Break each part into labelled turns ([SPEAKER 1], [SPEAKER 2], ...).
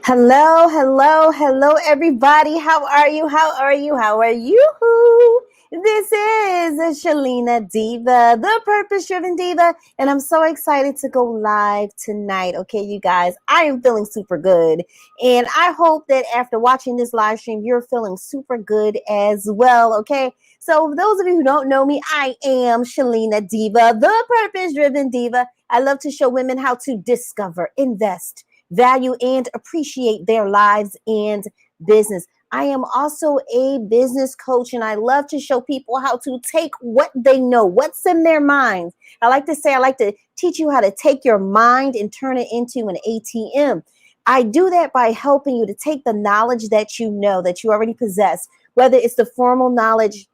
[SPEAKER 1] Hello, hello, hello, everybody. How are you? How are you? How are you? This is Shalina Diva, the Purpose Driven Diva, and I'm so excited to go live tonight. Okay, you guys, I am feeling super good, and I hope that after watching this live stream, you're feeling super good as well. Okay, so for those of you who don't know me, I am Shalina Diva, the Purpose Driven Diva. I love to show women how to discover, invest, value, and appreciate their lives and business. I am also a business coach, and I love to show people how to take what they know, what's in their minds. I like to say, I like to teach you how to take your mind and turn it into an ATM. I do that by helping you to take the knowledge that you know, that you already possess, whether it's the formal knowledge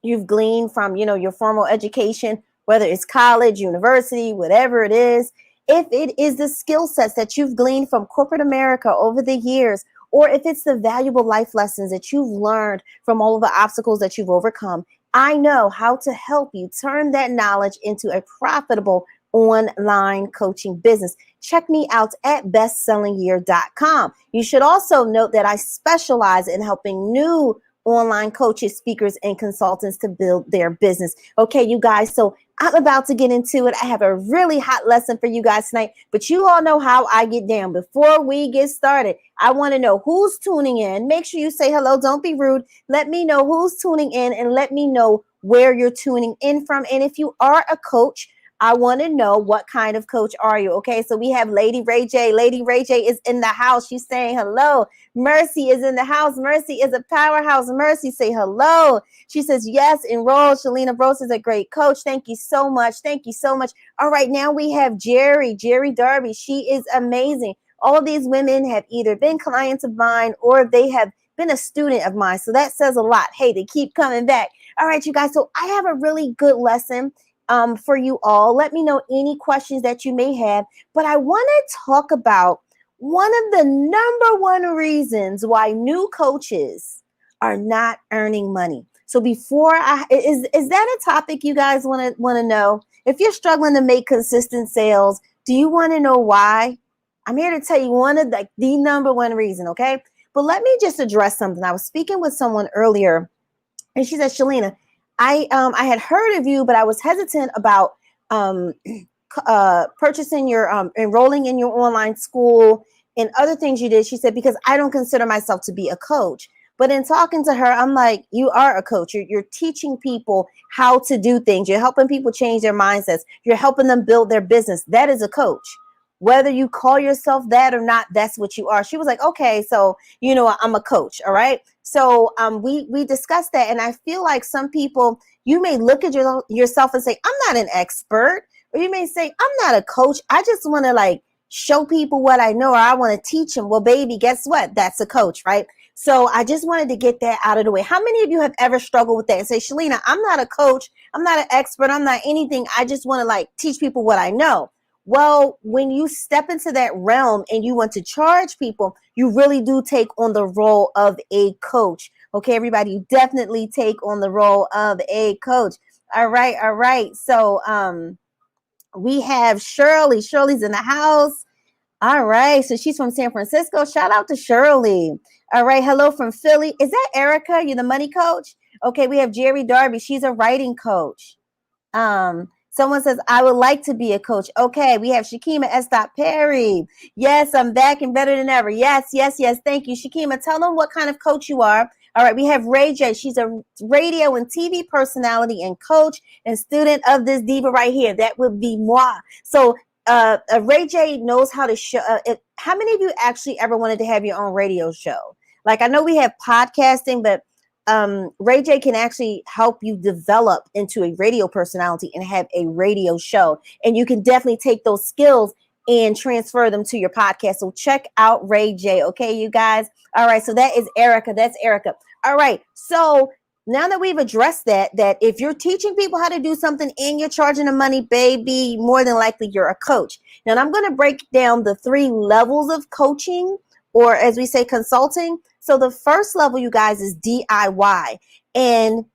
[SPEAKER 1] you've gleaned from, your formal education, whether it's college, university, whatever it is. If it is the skill sets that you've gleaned from corporate America over the years, or if it's the valuable life lessons that you've learned from all of the obstacles that you've overcome, I know how to help you turn that knowledge into a profitable online coaching business. Check me out at bestsellingyear.com. You should also note that I specialize in helping new online coaches, speakers, and consultants to build their business. Okay, you guys, so I'm about to get into it. I have a really hot lesson for you guys tonight, but you all know how I get down. Before we get started, I want to know who's tuning in. Make sure you say hello. Don't be rude. Let me know who's tuning in and let me know where you're tuning in from. And if you are a coach, I want to know what kind of coach are you. Okay, so we have Lady Ray J. Lady Ray J is in the house. She's saying hello. Mercy is in the house. Mercy is a powerhouse. Mercy, say hello. She says, yes, enroll. Shalina Brose is a great coach. Thank you so much. Thank you so much. All right, now we have Jerry Darby. She is amazing. All of these women have either been clients of mine or they have been a student of mine. So that says a lot. Hey, they keep coming back. All right, you guys. So I have a really good lesson for you all. Let me know any questions that you may have. But I want to talk about one of the number one reasons why new coaches are not earning money. So before is that a topic you guys want to know? If you're struggling to make consistent sales, do you want to know why? I'm here to tell you one of the number one reason, okay? But let me just address something. I was speaking with someone earlier, and she said, Shalina, I had heard of you, but I was hesitant about purchasing your enrolling in your online school and other things you did. She said, because I don't consider myself to be a coach. But in talking to her, I'm like, you are a coach. You're teaching people how to do things. You're helping people change their mindsets. You're helping them build their business. That is a coach. Whether you call yourself that or not, that's what you are. She was like, okay, so, I'm a coach. All right. So we discussed that. And I feel like some people, you may look at yourself and say, I'm not an expert. Or you may say, I'm not a coach. I just want to show people what I know, or I want to teach them. Well, baby, guess what? That's a coach, right? So I just wanted to get that out of the way. How many of you have ever struggled with that and say, Shalina, I'm not a coach. I'm not an expert. I'm not anything. I just want to teach people what I know. Well, when you step into that realm and you want to charge people, you really do take on the role of a coach. Okay, everybody, you definitely take on the role of a coach. All right, all right. So we have Shirley. Shirley's in the house. All right. So she's from San Francisco. Shout out to Shirley. All right. Hello from Philly. Is that Erica? You're the money coach? Okay. We have Jerry Darby. She's a writing coach. Someone says, I would like to be a coach. Okay, we have Shakima S. Perry. Yes, I'm back and better than ever. Yes, yes, yes. Thank you, Shakima. Tell them what kind of coach you are. All right, we have Ray J. She's a radio and TV personality and coach and student of this diva right here. That would be moi. So Ray J knows how to show. How many of you actually ever wanted to have your own radio show? I know we have podcasting, but Ray J can actually help you develop into a radio personality and have a radio show. And you can definitely take those skills and transfer them to your podcast. So check out Ray J. Okay, you guys. All right. So that is Erica. That's Erica. All right. So now that we've addressed that if you're teaching people how to do something and you're charging them money, baby, more than likely you're a coach. Now I'm going to break down the 3 levels of coaching, or as we say, consulting. So the first level, you guys, is DIY, and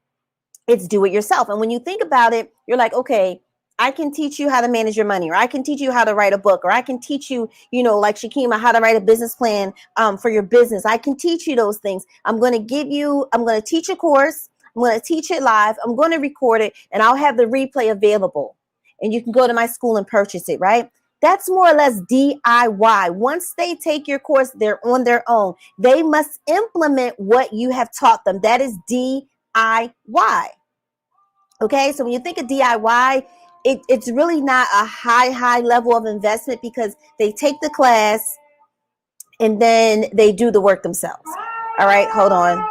[SPEAKER 1] it's do it yourself. And when you think about it, you're like, okay, I can teach you how to manage your money, or I can teach you how to write a book, or I can teach you, like Shakima, how to write a business plan for your business. I can teach you those things. I'm going to teach a course. I'm going to teach it live. I'm going to record it, and I'll have the replay available. And you can go to my school and purchase it, right? That's more or less DIY. Once they take your course, they're on their own. They must implement what you have taught them. That is DIY. Okay, so when you think of DIY, it's really not a high level of investment because they take the class and then they do the work themselves. All right, hold on.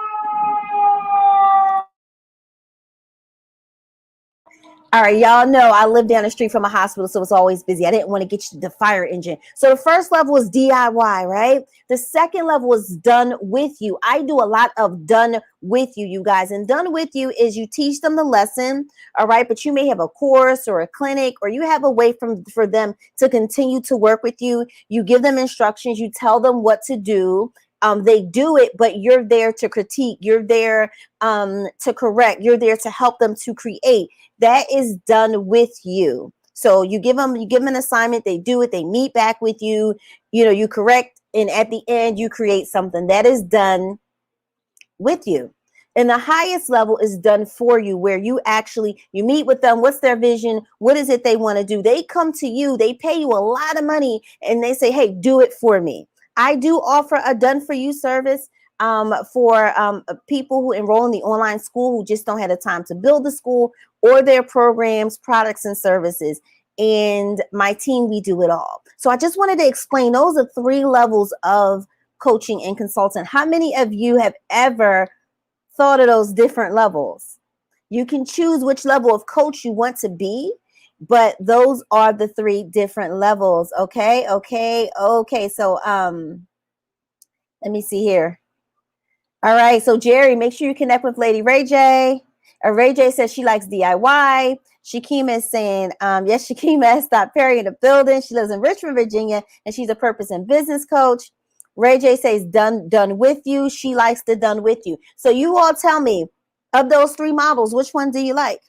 [SPEAKER 1] All right, y'all know I live down the street from a hospital, so it's always busy. I didn't want to get you the fire engine. So the first level is DIY, right? The second level is done with you. I do a lot of done with you, you guys. And done with you is you teach them the lesson, all right? But you may have a course or a clinic, or you have a way for them to continue to work with you. You give them instructions. You tell them what to do. They do it, but you're there to critique. You're there to correct. You're there to help them to create. That is done with you. So you give them an assignment, they do it, they meet back with you, you correct, and at the end you create something that is done with you. And the highest level is done for you, where you meet with them. What's their vision? What is it they want to do? They come to you, they pay you a lot of money, and they say, hey, do it for me. I do offer a done for you service for people who enroll in the online school who just don't have the time to build the school or their programs, products, and services. And my team, we do it all. So I just wanted to explain those are 3 levels of coaching and consulting. How many of you have ever thought of those different levels? You can choose which level of coach you want to be, but those are the 3 different levels. Okay. So let me see here. All right. So Jerry, make sure you connect with Lady Ray J. Ray J says she likes DIY. Shakima is saying, yes, Shakima has stopped Perry in the building. She lives in Richmond, Virginia, and she's a purpose and business coach. Ray J says done with you. She likes the done with you. So you all tell me, of those 3 models, which one do you like?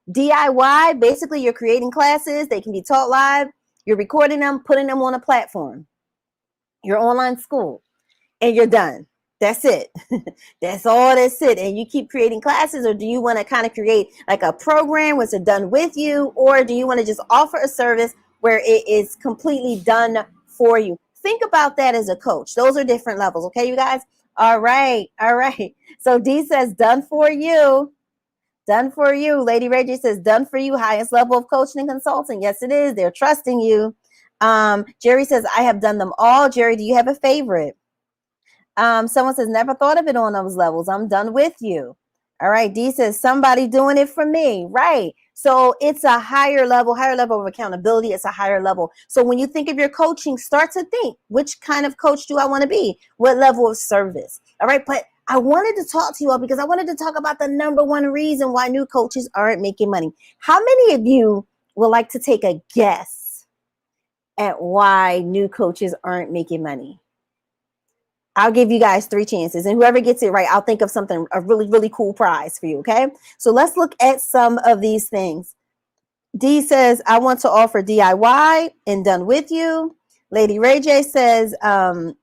[SPEAKER 1] DIY, basically you're creating classes. They can be taught live. You're recording them, putting them on a platform, your online school, and you're done. That's it. That's it. And you keep creating classes, or do you want to kind of create like a program where it's done with you, or do you want to just offer a service where it is completely done for you? Think about that as a coach. Those are different levels. Okay, you guys? All right. So D says done for you. Done for you. Lady Reggie says done for you. Highest level of coaching and consulting. Yes, it is. They're trusting you. Jerry says, I have done them all. Jerry, do you have a favorite? Someone says, never thought of it on those levels. I'm done with you. All right. D says, somebody doing it for me. Right. So it's a higher level of accountability. It's a higher level. So when you think of your coaching, start to think, which kind of coach do I want to be? What level of service? All right. But I wanted to talk to you all because I wanted to talk about the number one reason why new coaches aren't making money. How many of you would like to take a guess at why new coaches aren't making money? I'll give you guys 3 chances, and whoever gets it right, I'll think of something, a really, really cool prize for you. Okay. So let's look at some of these things. D says, I want to offer DIY and done with you. Lady Ray J says,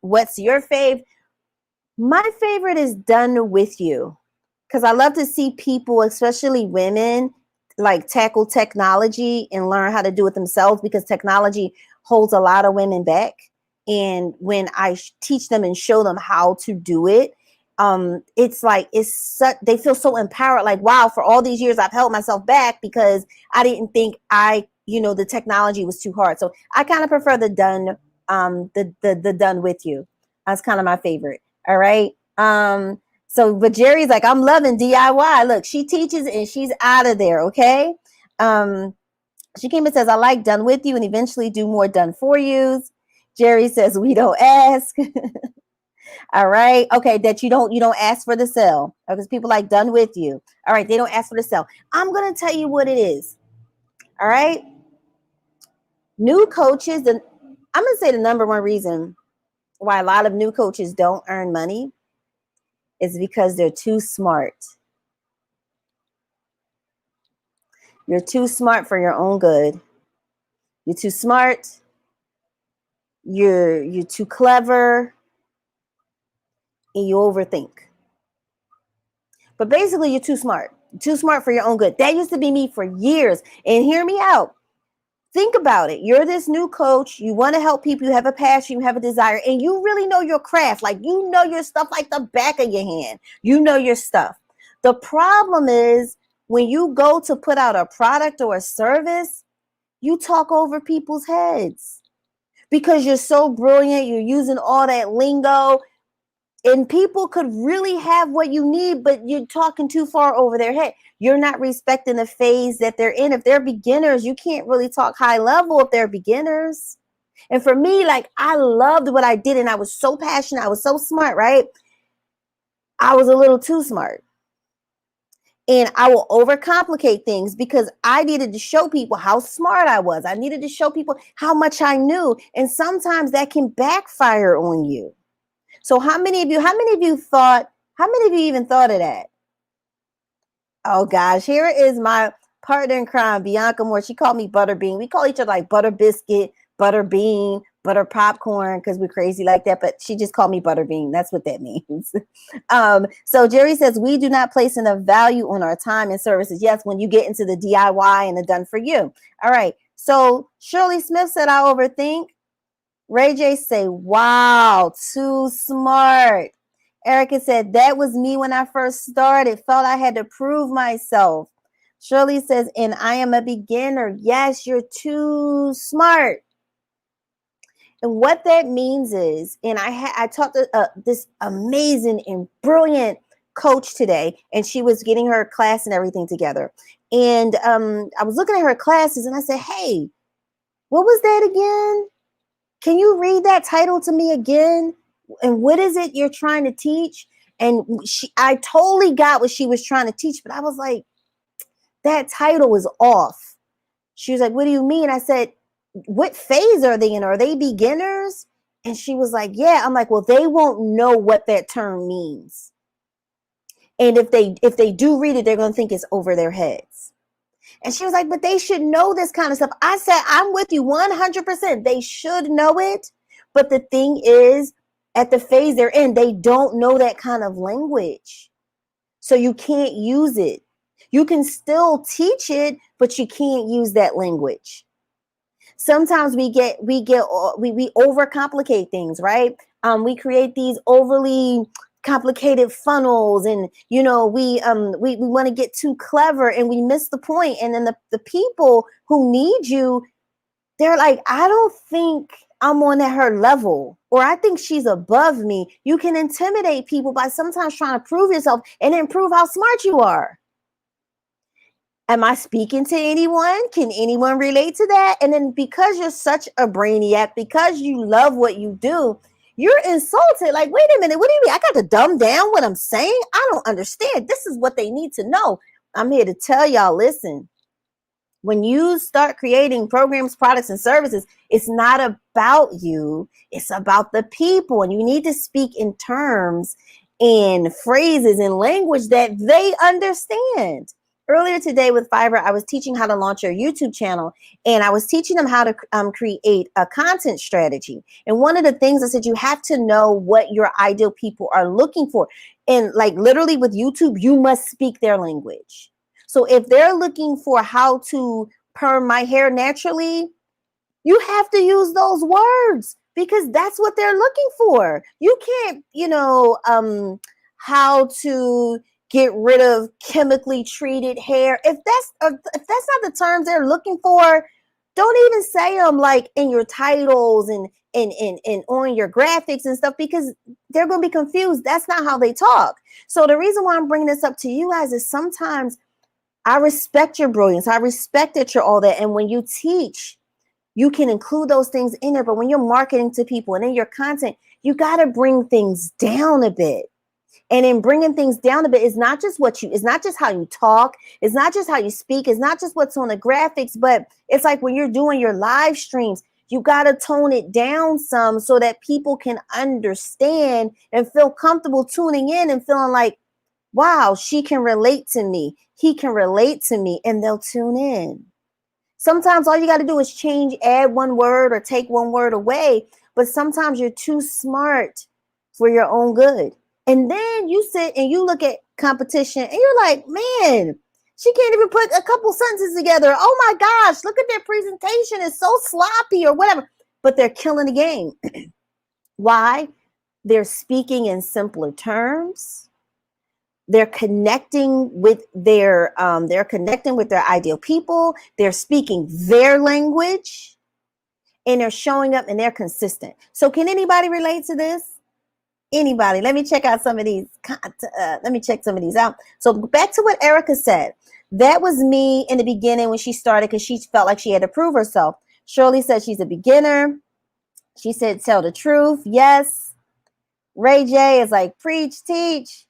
[SPEAKER 1] what's your fave? My favorite is done with you, because I love to see people, especially women, like tackle technology and learn how to do it themselves, because technology holds a lot of women back. And when I teach them and show them how to do it, it's like they feel so empowered. Like, wow, for all these years I've held myself back because I didn't think the technology was too hard. So I kind of prefer the done, the done with you. That's kind of my favorite. All right. But Jerry's like, I'm loving DIY. Look, she teaches and she's out of there. Okay. She came and says, I like done with you and eventually do more done for yous. Jerry says, we don't ask. All right. Okay. That you don't ask for the sale, because people like done with you. All right. They don't ask for the sale. I'm going to tell you what it is. All right. New coaches, I'm going to say the number one reason why a lot of new coaches don't earn money is because they're too smart. You're too smart for your own good. You're too smart. You're too clever, and you overthink. But basically, you're too smart. Too smart for your own good. That used to be me for years. And hear me out. Think about it. You're this new coach. You want to help people. You have a passion. You have a desire. And you really know your craft. Like, you know your stuff like the back of your hand. You know your stuff. The problem is when you go to put out a product or a service, you talk over people's heads because you're so brilliant. You're using all that lingo. And people could really have what you need, but you're talking too far over their head. You're not respecting the phase that they're in. If they're beginners, you can't really talk high level if they're beginners. And for me, like, I loved what I did and I was so passionate. I was so smart, right? I was a little too smart. And I will overcomplicate things because I needed to show people how smart I was. I needed to show people how much I knew. And sometimes that can backfire on you. So how many of you even thought of that? Oh gosh, here is my partner in crime, Bianca Moore. She called me Butterbean. We call each other like Butter Biscuit, Butter Bean, Butter Popcorn, because we're crazy like that. But she just called me Butterbean. That's what that means. So Jerry says, we do not place enough value on our time and services. Yes, when you get into the DIY and the done for you. All right. So Shirley Smith said, I overthink. Ray J say, wow, too smart. Erica said, that was me when I first started. Felt I had to prove myself. Shirley says, and I am a beginner. Yes, you're too smart. And what that means is, and I talked to this amazing and brilliant coach today, and she was getting her class and everything together. And I was looking at her classes and I said, hey, what was that again? Can you read that title to me again? And what is it you're trying to teach? And I totally got what she was trying to teach, but I was like, that title was off. She was like, what do you mean? I said, what phase are they in? Are they beginners? And she was like, yeah. I'm like, well, they won't know what that term means. And if they do read it, they're going to think it's over their heads. And she was like, but they should know this kind of stuff. I said, I'm with you 100%. They should know it. But the thing is, at the phase they're in, they don't know that kind of language. So you can't use it. You can still teach it, but you can't use that language. Sometimes we overcomplicate things, right? We create these overly complicated funnels, and we want to get too clever and we miss the point. And then the people who need you, they're like, I don't think I'm on at her level, or I think she's above me. You can intimidate people by sometimes trying to prove yourself and then prove how smart you are. Am I speaking to anyone? Can anyone relate to that? And then because you're such a brainiac, because you love what you do, you're insulted. Like, wait a minute, what do you mean? I got to dumb down what I'm saying? I don't understand. This is what they need to know. I'm here to tell y'all, listen, when you start creating programs, products, and services, it's not about you. It's about the people. And you need to speak in terms and phrases and language that they understand. Earlier today with Fiverr, I was teaching how to launch your YouTube channel, and I was teaching them how to create a content strategy. And one of the things I said, you have to know what your ideal people are looking for. And like literally with YouTube, you must speak their language. So if they're looking for how to perm my hair naturally, you have to use those words because that's what they're looking for. You can't, how to get rid of chemically treated hair. If that's not the terms they're looking for, don't even say them like in your titles and on your graphics and stuff, because they're going to be confused. That's not how they talk. So the reason why I'm bringing this up to you guys is sometimes I respect your brilliance. I respect that you're all that. And when you teach, you can include those things in there. But when you're marketing to people and in your content, you got to bring things down a bit. And in bringing things down a bit, it's not just how you talk. It's not just how you speak. It's not just what's on the graphics, but it's like when you're doing your live streams, you got to tone it down some so that people can understand and feel comfortable tuning in and feeling like, wow, she can relate to me. He can relate to me, and they'll tune in. Sometimes all you got to do is add one word or take one word away. But sometimes you're too smart for your own good. And then you sit and you look at competition and you're like, man, she can't even put a couple sentences together. Oh my gosh, look at their presentation. It's so sloppy or whatever. But they're killing the game. Why? They're speaking in simpler terms. They're connecting with their ideal people. They're speaking their language, and they're showing up and they're consistent. So can anybody relate to this? Anybody? Let me check out some of these. Let me check some of these out. So back to what Erica said. That was me in the beginning when she started, because she felt like she had to prove herself. Shirley said she's a beginner. She said, tell the truth. Yes. Ray J is like, preach, teach.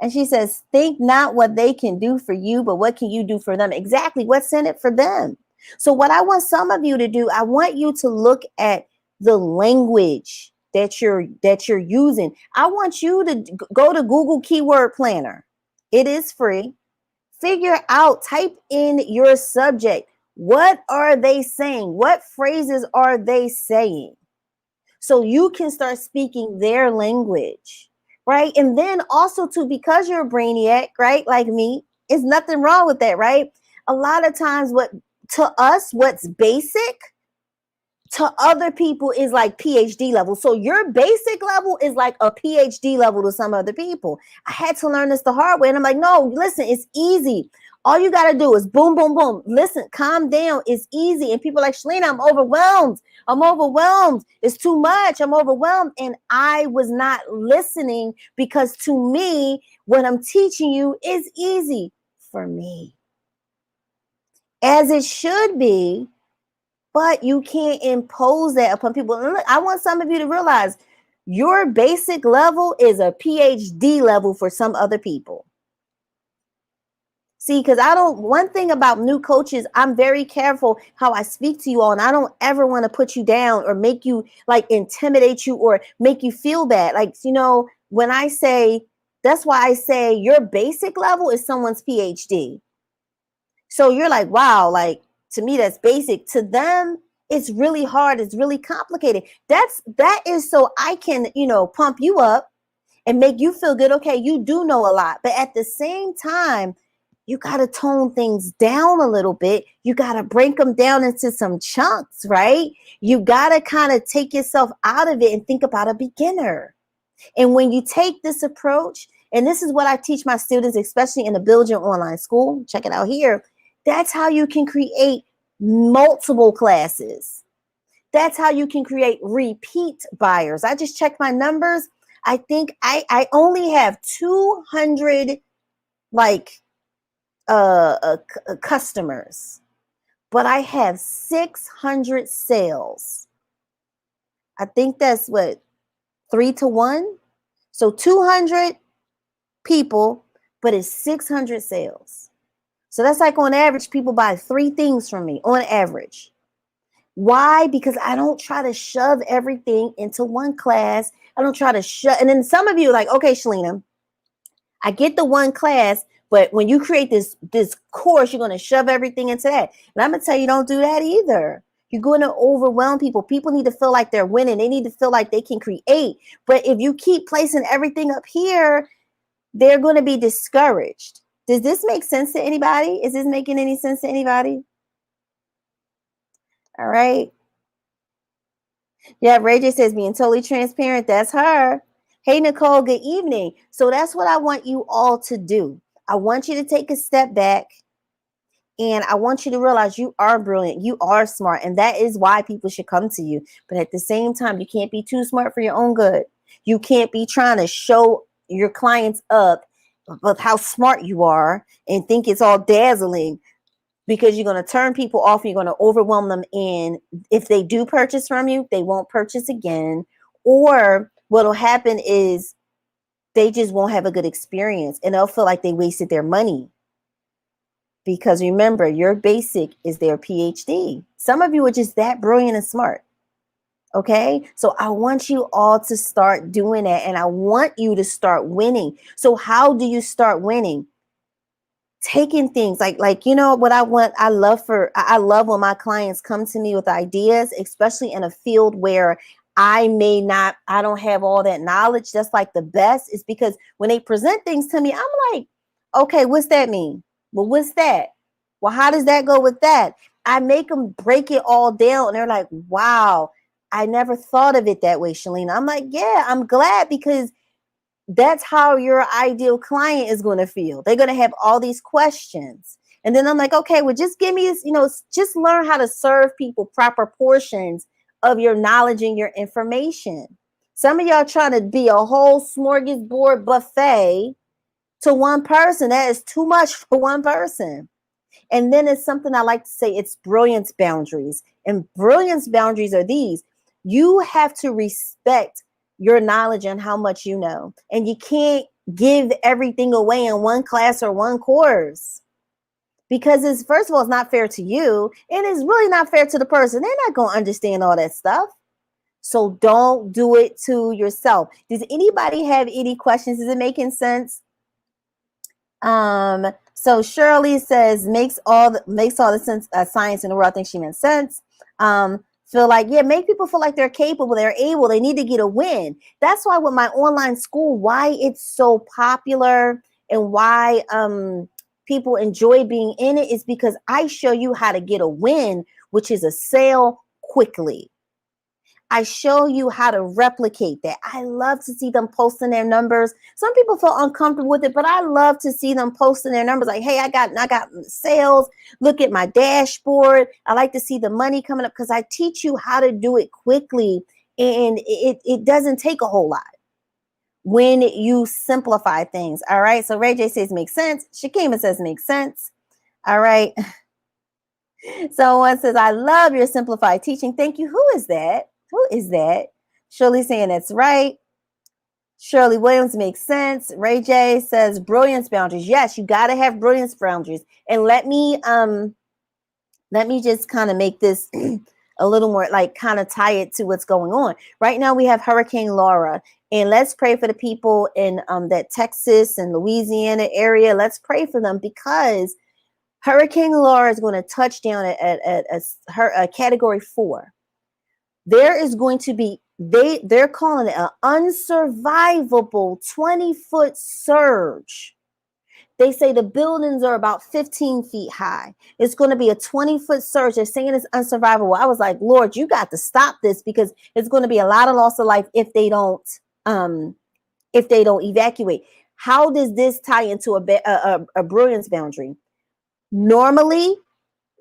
[SPEAKER 1] And she says, think not what they can do for you, but what can you do for them? Exactly. What's in it for them? So what I want some of you to do, I want you to look at the language that you're using. I want you to go to Google Keyword Planner. It is free. Figure out, type in your subject. What are they saying? What phrases are they saying? So you can start speaking their language, right? And then also too, because you're a brainiac, right? Like me, there's nothing wrong with that, right? A lot of times what's basic to other people is like PhD level. So your basic level is like a PhD level to some other people. I had to learn this the hard way. And I'm like, no, listen, it's easy. All you got to do is boom, boom, boom. Listen, calm down. It's easy. And people are like, Shalina, I'm overwhelmed. I'm overwhelmed. It's too much. I'm overwhelmed. And I was not listening, because to me, what I'm teaching you is easy for me, as it should be. But you can't impose that upon people. And look, I want some of you to realize your basic level is a PhD level for some other people. See, because one thing about new coaches, I'm very careful how I speak to you all. And I don't ever want to put you down or make you like intimidate you or make you feel bad. Like, when I say, that's why I say your basic level is someone's PhD. So you're like, wow, like, to me, that's basic. To them, it's really hard. It's really complicated. That is so I can, pump you up and make you feel good. Okay, you do know a lot. But at the same time, you got to tone things down a little bit. You got to break them down into some chunks, right? You got to kind of take yourself out of it and think about a beginner. And when you take this approach, and this is what I teach my students, especially in the Build Your Online School, check it out here. That's how you can create multiple classes. That's how you can create repeat buyers. I just checked my numbers. I think I only have 200 customers, but I have 600 sales. I think that's 3 to 1. So 200 people, but it's 600 sales. So that's like on average, people buy 3 things from me on average. Why? Because I don't try to shove everything into one class. I don't try to shove. And then some of you are like, okay, Shalina, I get the one class, but when you create this course, you're going to shove everything into that. And I'm going to tell you, don't do that either. You're going to overwhelm people. People need to feel like they're winning. They need to feel like they can create. But if you keep placing everything up here, they're going to be discouraged. Does this make sense to anybody? Is this making any sense to anybody? All right. Yeah, Ray J says being totally transparent. That's her. Hey, Nicole, good evening. So that's what I want you all to do. I want you to take a step back, and I want you to realize you are brilliant. You are smart, and that is why people should come to you. But at the same time, you can't be too smart for your own good. You can't be trying to show your clients up with how smart you are and think it's all dazzling, because you're going to turn people off. You're going to overwhelm them. And if they do purchase from you, they won't purchase again. Or what'll happen is they just won't have a good experience, and they'll feel like they wasted their money. Because remember, your basic is their PhD. Some of you are just that brilliant and smart. Okay, so I want you all to start doing that, and I want you to start winning. So how do you start winning? Taking things like you know what I want. I love when my clients come to me with ideas, especially in a field where I don't have all that knowledge. That's like the best, is because when they present things to me, I'm like, okay, what's that mean? Well, what's that? Well, how does that go with that? I make them break it all down, and they're like, wow, I never thought of it that way, Shalina. I'm like, yeah, I'm glad, because that's how your ideal client is going to feel. They're going to have all these questions. And then I'm like, okay, well, just give me, just learn how to serve people proper portions of your knowledge and your information. Some of y'all trying to be a whole smorgasbord buffet to one person. That is too much for one person. And then it's something I like to say, it's brilliance boundaries. And brilliance boundaries are these: you have to respect your knowledge and how much you know. And you can't give everything away in one class or one course, because it's, first of all, it's not fair to you, and it's really not fair to the person. They're not going to understand all that stuff. So don't do it to yourself. Does anybody have any questions? Is it making sense? So Shirley says makes all the sense, science in the world. I think she meant sense. Feel like, yeah, make people feel like they're capable, they're able, they need to get a win. That's why with my online school, why it's so popular and why people enjoy being in it, is because I show you how to get a win, which is a sale quickly. I show you how to replicate that. I love to see them posting their numbers. Some people feel uncomfortable with it, but I love to see them posting their numbers. Like, hey, I got sales. Look at my dashboard. I like to see the money coming up, because I teach you how to do it quickly, and it doesn't take a whole lot when you simplify things. All right. So Ray J says makes sense. Shakima says makes sense. All right. Someone says, I love your simplified teaching. Thank you. Who is that? Who is that? Shirley saying that's right. Shirley Williams makes sense. Ray J says brilliance boundaries. Yes, you got to have brilliance boundaries. And let me just kind of make this a little more, like, kind of tie it to what's going on. Right now we have Hurricane Laura, and let's pray for the people in that Texas and Louisiana area. Let's pray for them, because Hurricane Laura is going to touch down at a category 4. There is going to be, they're calling it an unsurvivable 20-foot surge. They say the buildings are about 15 feet high. It's going to be a 20-foot surge. They're saying it's unsurvivable. I was like, Lord, you got to stop this, because it's going to be a lot of loss of life if they don't evacuate. How does this tie into a brilliance boundary? Normally,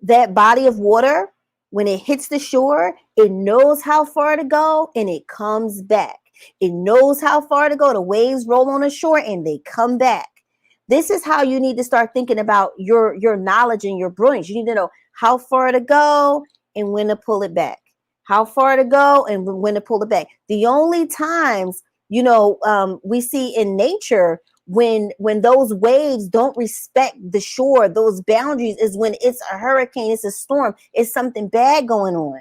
[SPEAKER 1] that body of water, when it hits the shore, it knows how far to go and it comes back. It knows how far to go. The waves roll on the shore and they come back. This is how you need to start thinking about your knowledge and your brilliance. You need to know how far to go and when to pull it back. How far to go and when to pull it back. The only times, we see in nature when those waves don't respect the shore, those boundaries, is when it's a hurricane, it's a storm, it's something bad going on.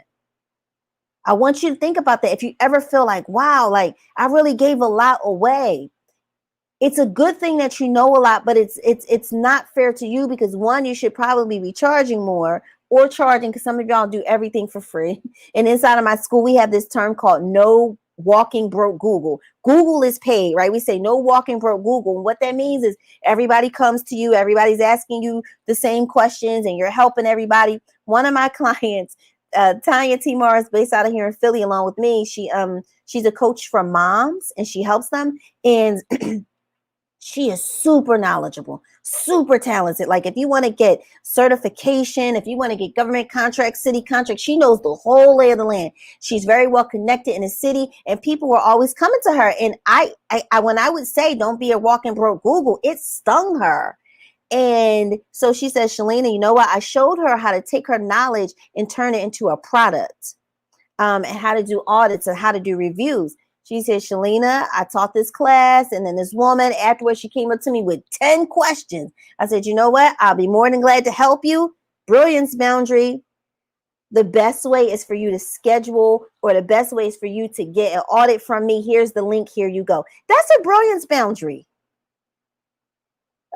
[SPEAKER 1] I want you to think about that. If you ever feel like, wow, like I really gave a lot away, it's a good thing that you know a lot, but it's not fair to you, because one, you should probably be charging more, or charging, because some of y'all do everything for free. And inside of my school, we have this term called no walking broke Google. Google is paid, right? We say no walking broke Google. And what that means is everybody comes to you, everybody's asking you the same questions, and you're helping everybody. One of my clients, Tanya T. Morris, based out of here in Philly, along with me, she's a coach for moms, and she helps them. And she is super knowledgeable, super talented. Like, if you want to get certification, if you want to get government contracts, city contracts, she knows the whole lay of the land. She's very well connected in the city, and people were always coming to her. And I when I would say, don't be a walking broke Google, it stung her. And so she says, Shalina, you know what? I showed her how to take her knowledge and turn it into a product, and how to do audits and how to do reviews. She said, Shalina, I taught this class, and then this woman, afterwards, she came up to me with 10 questions. I said, you know what? I'll be more than glad to help you. Brilliance boundary. the best way is for you to schedule, or the best way is for you to get an audit from me. Here's the link. Here you go. That's a brilliance boundary.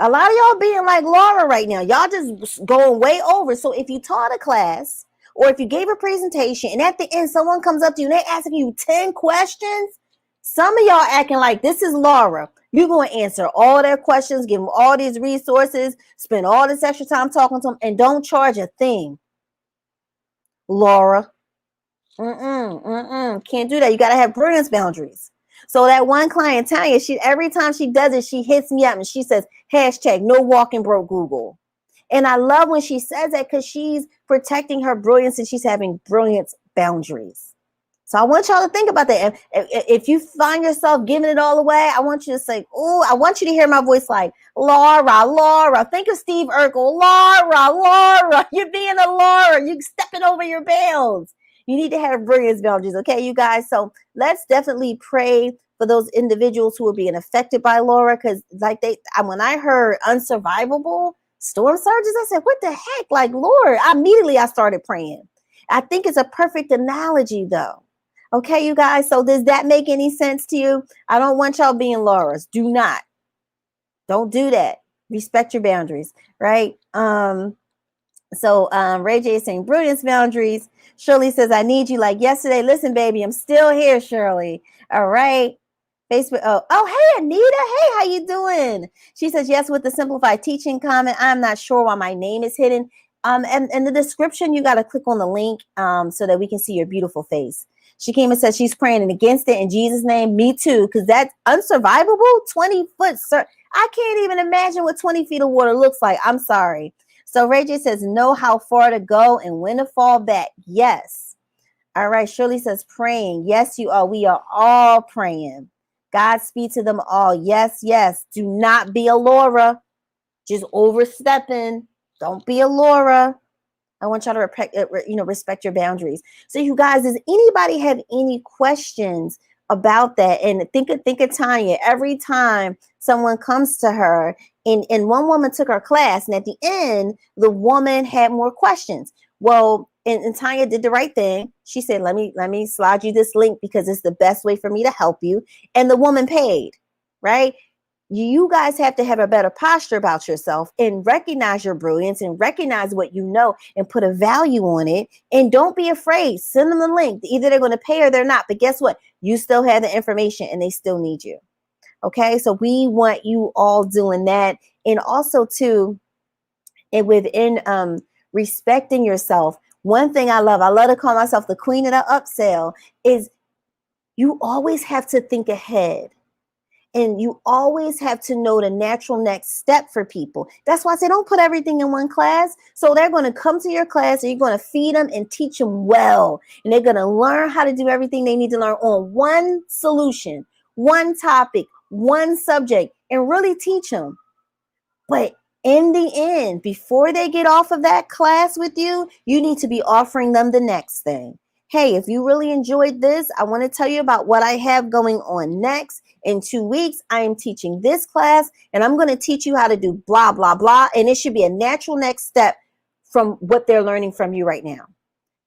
[SPEAKER 1] A lot of y'all being like Laura right now. Y'all just going way over. So if you taught a class or if you gave a presentation and at the end someone comes up to you and they're asking you 10 questions, some of y'all acting like this is Laura. You're going to answer all their questions, give them all these resources, spend all this extra time talking to them, and don't charge a thing. Laura. Can't do that. You got to have brilliance boundaries. So that one client, Tanya, every time she does it, she hits me up and she says, hashtag no walking broke Google. And I love when she says that because she's protecting her brilliance and she's having brilliance boundaries. So I want y'all to think about that. If you find yourself giving it all away, I want you to say, oh, I want you to hear my voice like, Laura, Laura. Think of Steve Urkel. Laura, Laura. You're being a Laura. You're stepping over your bounds. You need to have brilliance boundaries, okay, you guys? So let's definitely pray for those individuals who are being affected by Laura, because when I heard unsurvivable storm surges, I said, what the heck? Like, Lord, immediately I started praying. I think it's a perfect analogy, though. Okay, you guys? So does that make any sense to you? I don't want y'all being Laura's. Do not. Don't do that. Respect your boundaries, right? So Ray J is saying brilliance boundaries. Shirley says, I need you like yesterday. Listen, baby, I'm still here, Shirley. All right. Facebook. Oh, hey, Anita. Hey, how you doing? She says, yes, with the simplified teaching comment. I'm not sure why my name is hidden. And the description, you got to click on the link so that we can see your beautiful face. She came and said she's praying against it in Jesus' name. Me too, because that's unsurvivable. 20 foot. I can't even imagine what 20 feet of water looks like. I'm sorry. So Ray J says, know how far to go and when to fall back. Yes. All right. Shirley says, praying. Yes, you are. We are all praying. Godspeed to them all. Yes, yes. Do not be a Laura. Just overstepping. Don't be a Laura. I want y'all to respect your boundaries. So you guys, does anybody have any questions about that? And think of Tanya. Every time someone comes to her, and one woman took her class, and at the end, the woman had more questions. Well, and Tanya did the right thing. She said, let me slide you this link because it's the best way for me to help you. And the woman paid, right? You guys have to have a better posture about yourself and recognize your brilliance and recognize what you know and put a value on it. And don't be afraid. Send them the link. Either they're going to pay or they're not. But guess what? You still have the information and they still need you. Okay, so we want you all doing that. And also, too, and within respecting yourself, one thing I love to call myself the queen of the upsell, is you always have to think ahead. And you always have to know the natural next step for people. That's why I say don't put everything in one class. So they're going to come to your class and you're going to feed them and teach them well. And they're going to learn how to do everything they need to learn on one solution, one topic, one subject, and really teach them. But in the end, before they get off of that class with you, you need to be offering them the next thing. Hey, if you really enjoyed this, I want to tell you about what I have going on next. In 2 weeks, I am teaching this class, and I'm going to teach you how to do blah, blah, blah. And it should be a natural next step from what they're learning from you right now.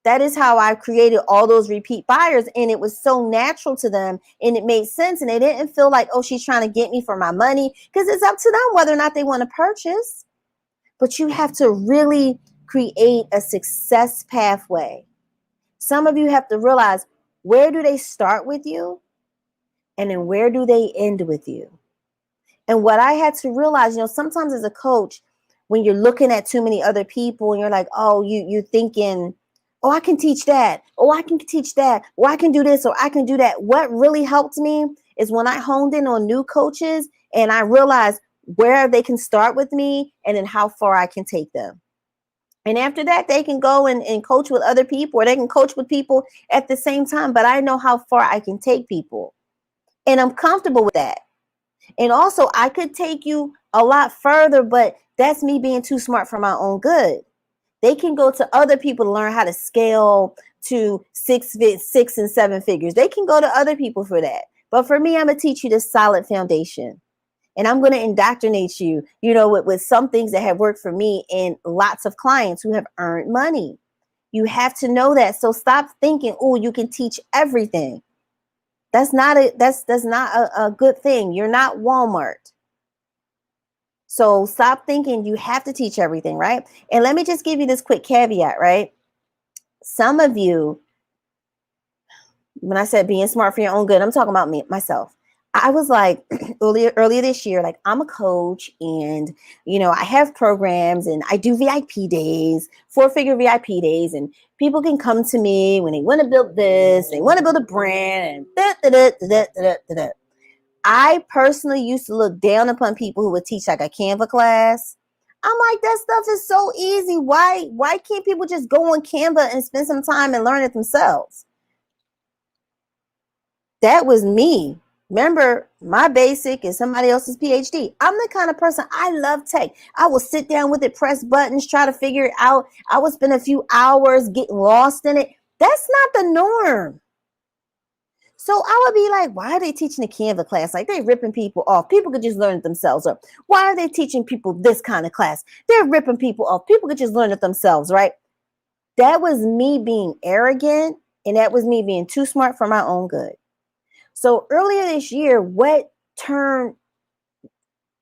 [SPEAKER 1] That is how I created all those repeat buyers. And it was so natural to them and it made sense. And they didn't feel like, oh, she's trying to get me for my money, because it's up to them whether or not they want to purchase. But you have to really create a success pathway. Some of you have to realize, where do they start with you? And then where do they end with you? And what I had to realize, sometimes as a coach, when you're looking at too many other people and you're like, oh, you're thinking, oh, I can teach that. Oh, I can teach that. Or I can do this, or I can do that. What really helped me is when I honed in on new coaches and I realized where they can start with me and then how far I can take them. And after that, they can go and coach with other people, or they can coach with people at the same time. But I know how far I can take people. And I'm comfortable with that. And also, I could take you a lot further, but that's me being too smart for my own good. They can go to other people to learn how to scale to 6 and 7 figures. They can go to other people for that. But for me, I'm going to teach you this solid foundation. And I'm going to indoctrinate you, with some things that have worked for me and lots of clients who have earned money. You have to know that. So stop thinking, oh, you can teach everything. That's not a good thing. You're not Walmart. So stop thinking you have to teach everything, right? And let me just give you this quick caveat, right? Some of you, when I said being smart for your own good, I'm talking about myself. I was like earlier this year, like I'm a coach and, I have programs and I do VIP days, 4-figure VIP days, and people can come to me when they want to build this, they want to build a brand and da. I personally used to look down upon people who would teach like a Canva class. I'm like, that stuff is so easy. Why can't people just go on Canva and spend some time and learn it themselves? That was me. Remember, my basic is somebody else's PhD. I'm the kind of person, I love tech. I will sit down with it, press buttons, try to figure it out. I will spend a few hours getting lost in it. That's not the norm. So I would be like, why are they teaching a Canva class? Like, they're ripping people off. People could just learn it themselves. Or why are they teaching people this kind of class? They're ripping people off. People could just learn it themselves, right? That was me being arrogant, and that was me being too smart for my own good. So earlier this year, what turned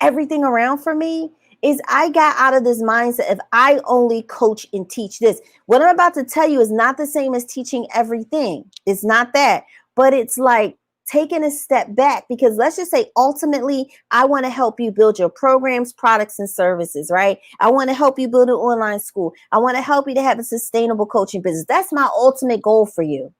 [SPEAKER 1] everything around for me is I got out of this mindset of I only coach and teach this. What I'm about to tell you is not the same as teaching everything. It's not that, but it's like taking a step back, because let's just say ultimately I want to help you build your programs, products, and services, right? I want to help you build an online school. I want to help you to have a sustainable coaching business. That's my ultimate goal for you.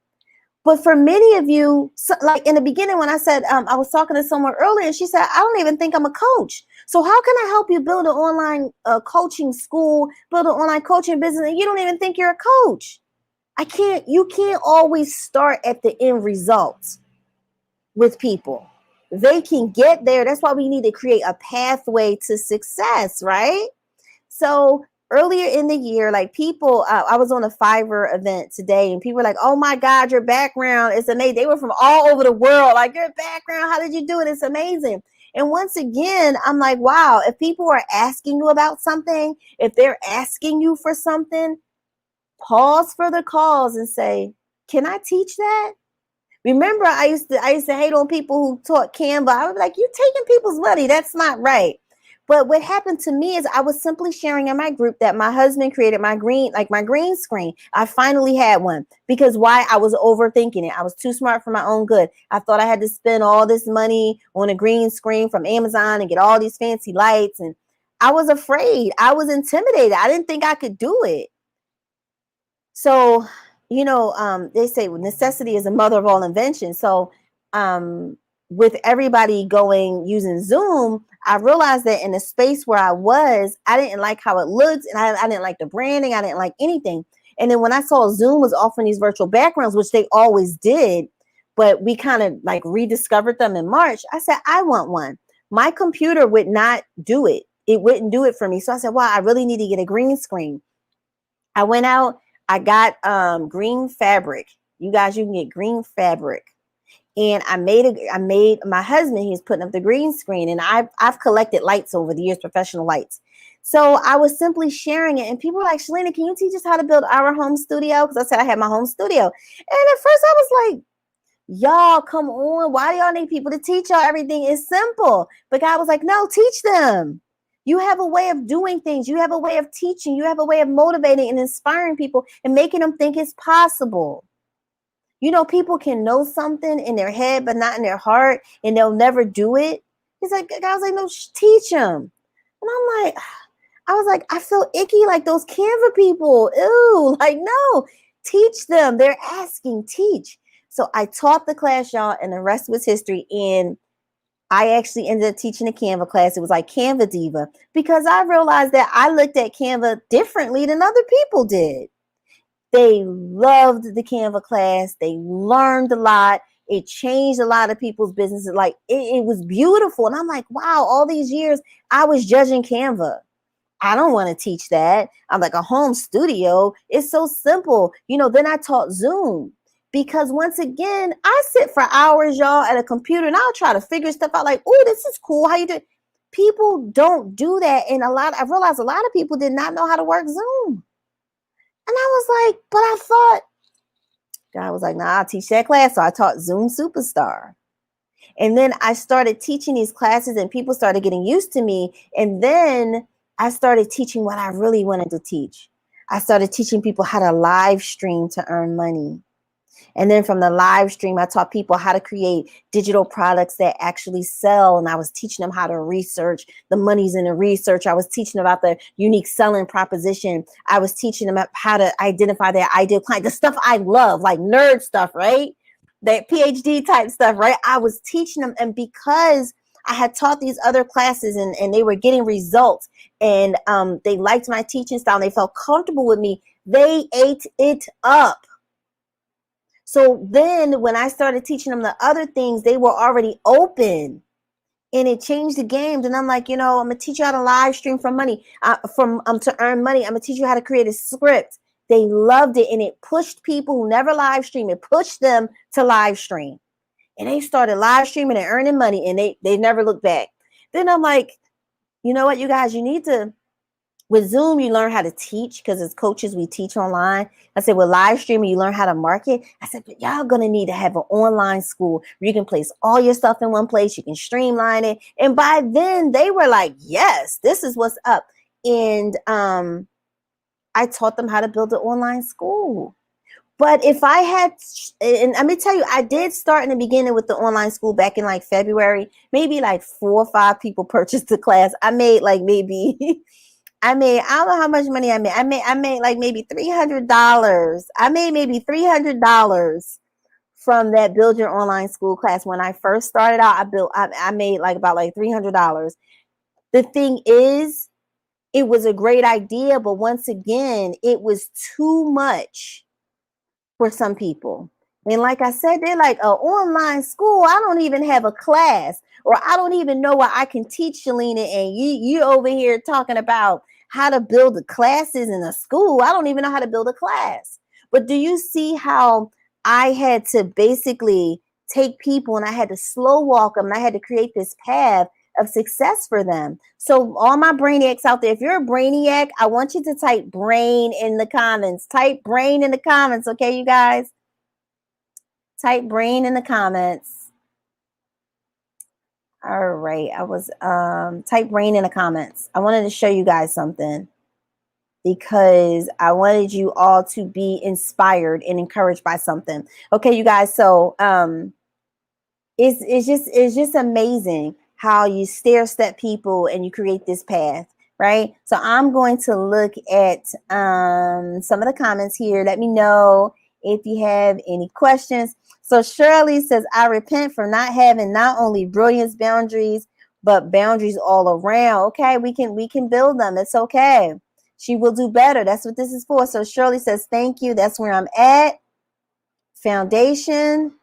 [SPEAKER 1] But for many of you, like in the beginning, when I said, I was talking to someone earlier, and she said, I don't even think I'm a coach. So how can I help you build an online coaching school, build an online coaching business, and you don't even think you're a coach? You can't always start at the end results with people. They can get there. That's why we need to create a pathway to success, right? So earlier in the year, like people, I was on a Fiverr event today, and people were like, oh my God, your background is amazing. They were from all over the world. Like, your background, how did you do it? It's amazing. And once again, I'm like, wow, if people are asking you about something, if they're asking you for something, pause for the calls and say, can I teach that? Remember, I used to hate on people who taught Canva. I would be like, you're taking people's money. That's not right. But what happened to me is I was simply sharing in my group that my husband created my green screen. I finally had one, because why? I was overthinking it. I was too smart for my own good. I thought I had to spend all this money on a green screen from Amazon and get all these fancy lights. And I was afraid. I was intimidated. I didn't think I could do it. So, they say necessity is the mother of all invention. So, with everybody using Zoom, I realized that in the space where I didn't like how it looked, and I didn't like the branding. I didn't like anything. And then when I saw Zoom was offering these virtual backgrounds, which they always did, but we kind of like rediscovered them in March, I said, I want one. My computer would not do it. It wouldn't do it for me. So I said, wow, I really need to get a green screen. I went out, I got green fabric. You guys, you can get green fabric. And I made my husband, he's putting up the green screen, and I've collected lights over the years, professional lights. So I was simply sharing it, and people were like, Shalina, can you teach us how to build our home studio? Because I said I had my home studio. And at first I was like, y'all, come on. Why do y'all need people to teach y'all everything? It's simple. But God was like, no, teach them. You have a way of doing things. You have a way of teaching. You have a way of motivating and inspiring people and making them think it's possible. People can know something in their head, but not in their heart, and they'll never do it. He's like, God was like, no, teach them. And I was like, I feel icky like those Canva people. Ew, like, no, teach them. They're asking, teach. So I taught the class, y'all, and the rest was history. And I actually ended up teaching a Canva class. It was like Canva Diva, because I realized that I looked at Canva differently than other people did. They loved the Canva class. They learned a lot. It changed a lot of people's businesses. Like, it was beautiful. And I'm like, wow, all these years I was judging Canva. I don't want to teach that. I'm like, a home studio. It's so simple. Then I taught Zoom, because once again, I sit for hours, y'all, at a computer, and I'll try to figure stuff out like, oh, this is cool. How you do it? People don't do that. And I realized a lot of people did not know how to work Zoom. And I was like, but I thought, God was like, nah, I'll teach that class. So I taught Zoom Superstar. And then I started teaching these classes and people started getting used to me. And then I started teaching what I really wanted to teach. I started teaching people how to live stream to earn money. And then from the live stream, I taught people how to create digital products that actually sell. And I was teaching them how to research. The money's in the research. I was teaching about the unique selling proposition. I was teaching them how to identify their ideal client, the stuff I love, like nerd stuff, right? That PhD type stuff, right? I was teaching them. And because I had taught these other classes and they were getting results and they liked my teaching style and they felt comfortable with me, they ate it up. So then when I started teaching them the other things, they were already open and it changed the games. And I'm like, I'm going to teach you how to live stream for money, to earn money. I'm going to teach you how to create a script. They loved it. And it pushed people who never live stream. It pushed them to live stream. And they started live streaming and earning money and they never looked back. Then I'm like, you know what, you guys, you need to, with Zoom, you learn how to teach because as coaches, we teach online. I said, with live streaming, you learn how to market. I said, but y'all going to need to have an online school where you can place all your stuff in one place. You can streamline it. And by then they were like, yes, this is what's up. And I taught them how to build an online school. But if I had, and let me tell you, I did start in the beginning with the online school back in like February, maybe like 4 or 5 people purchased the class. I made like maybe I don't know how much money I made. I made like maybe $300. I made maybe $300 from that Build Your Online School class. When I first started out, I made like about like $300. The thing is, it was a great idea, but once again, it was too much for some people. And like I said, they're like, an online school, I don't even have a class, or I don't even know where I can teach, Shalina, and you over here talking about how to build the classes in a school. I don't even know how to build a class. But do you see how I had to basically take people and I had to slow walk them and I had to create this path of success for them? So all my brainiacs out there, if you're a brainiac, I want you to type brain in the comments. Type brain in the comments, okay, you guys? Type brain in the comments. All right, I was type brain in the comments. I wanted to show you guys something because I wanted you all to be inspired and encouraged by something. Okay, you guys, so it's just amazing how you stair step people and you create this path, right? So I'm going to look at some of the comments here. Let me know if you have any questions. So Shirley says, I repent for not having not only brilliance boundaries, but boundaries all around. Okay, we can build them. It's okay. She will do better. That's what this is for. So Shirley says, thank you. That's where I'm at. Foundation.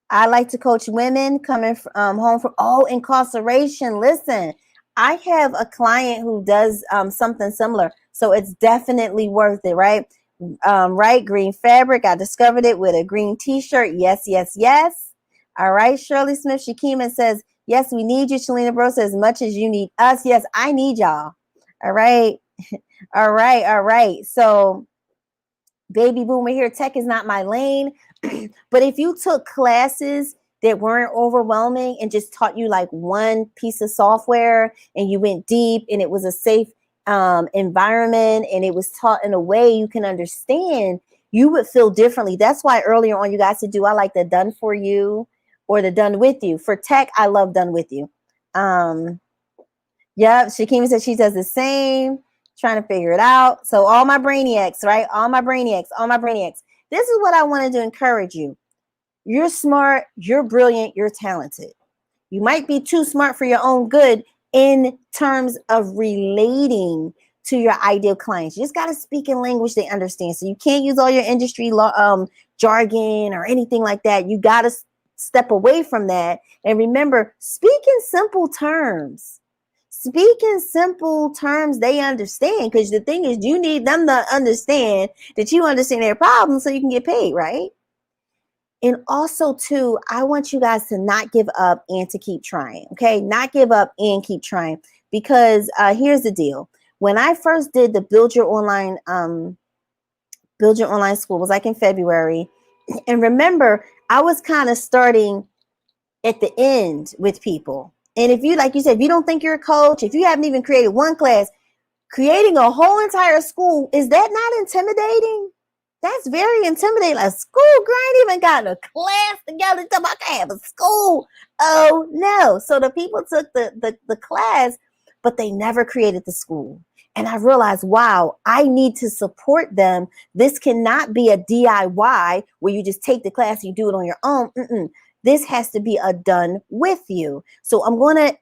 [SPEAKER 1] I like to coach women coming home from incarceration. Listen, I have a client who does something similar, so it's definitely worth it, right? Right, green fabric. I discovered it with a green T-shirt. Yes, yes, yes. All right, Shirley Smith Shakima says, yes, we need you, Shalina Bro, as much as you need us. Yes, I need y'all. All right, all right, all right. So, baby boomer here, tech is not my lane. But if you took classes that weren't overwhelming and just taught you like one piece of software and you went deep and it was a safe environment and it was taught in a way you can understand, you would feel differently. That's why earlier on you guys said, do I like the done for you or the done with you? For tech, I love done with you. Yep, Shakima said she does the same, trying to figure it out. So all my brainiacs, right? All my brainiacs. This is what I wanted to encourage you. You're smart, you're brilliant, you're talented. You might be too smart for your own good in terms of relating to your ideal clients. You just got to speak in language they understand. So you can't use all your industry jargon or anything like that. You got to step away from that. And remember, speak in simple terms. Speak in simple terms they understand, because the thing is, you need them to understand that you understand their problems so you can get paid, right? And also, too, I want you guys to not give up and to keep trying, okay? Not give up and keep trying, because here's the deal. When I first did the Build Your Online Build Your Online School. It was like in February. And remember, I was kind of starting at the end with people. And if you, like you said, if you don't think you're a coach, if you haven't even created one class, creating a whole entire school, is that not intimidating? That's very intimidating. A school, girl, I ain't even got a class together. I can have a school. Oh no. So the people took the class, but they never created the school. And I realized, wow, I need to support them. This cannot be a DIY where you just take the class and you do it on your own. This has to be a done with you. So I'm going to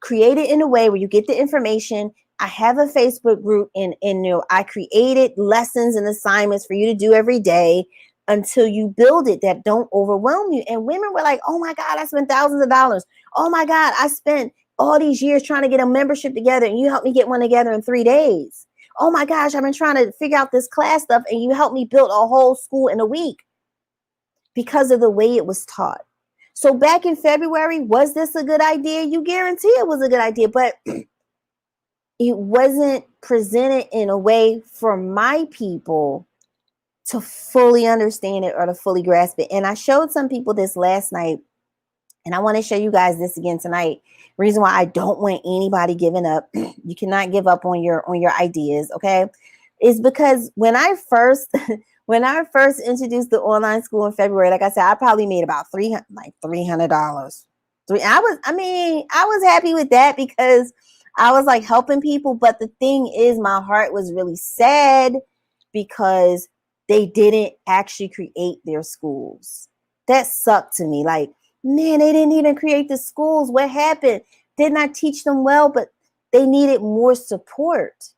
[SPEAKER 1] create it in a way where you get the information. I have a Facebook group and I created lessons and assignments for you to do every day until you build it that don't overwhelm you. And women were like, oh my God, I spent thousands of dollars. Oh my God, I spent all these years trying to get a membership together and you helped me get one together in 3 days. Oh my gosh, I've been trying to figure out this class stuff and you helped me build a whole school in a week because of the way it was taught. So back in February, was this a good idea? You guarantee it was a good idea, but it wasn't presented in a way for my people to fully understand it or to fully grasp it. And I showed some people this last night, and I want to show you guys this again tonight. Reason why I don't want anybody giving up. You cannot give up on your ideas, okay? Is because when I first introduced the online school in February, like I said, I probably made about $300. I was happy with that because I was like helping people. But the thing is, my heart was really sad because they didn't actually create their schools. That sucked to me. Like, man, they didn't even create the schools. What happened? Didn't I teach them well? But they needed more support.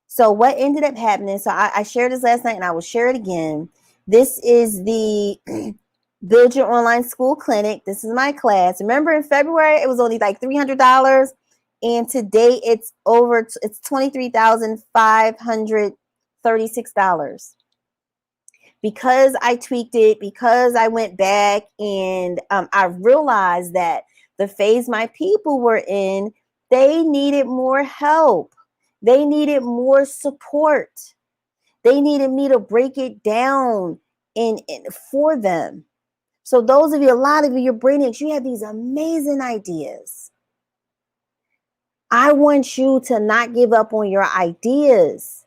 [SPEAKER 1] So what ended up happening, so I shared this last night and I will share it again. This is the Build Your Online School Clinic. This is my class. Remember in February, it was only like $300. And today it's $23,536. Because I tweaked it, because I went back and I realized that the phase my people were in, they needed more help. They needed more support. They needed me to break it down in for them. So those of you, a lot of you, you're brainiacs, you have these amazing ideas. I want you to not give up on your ideas.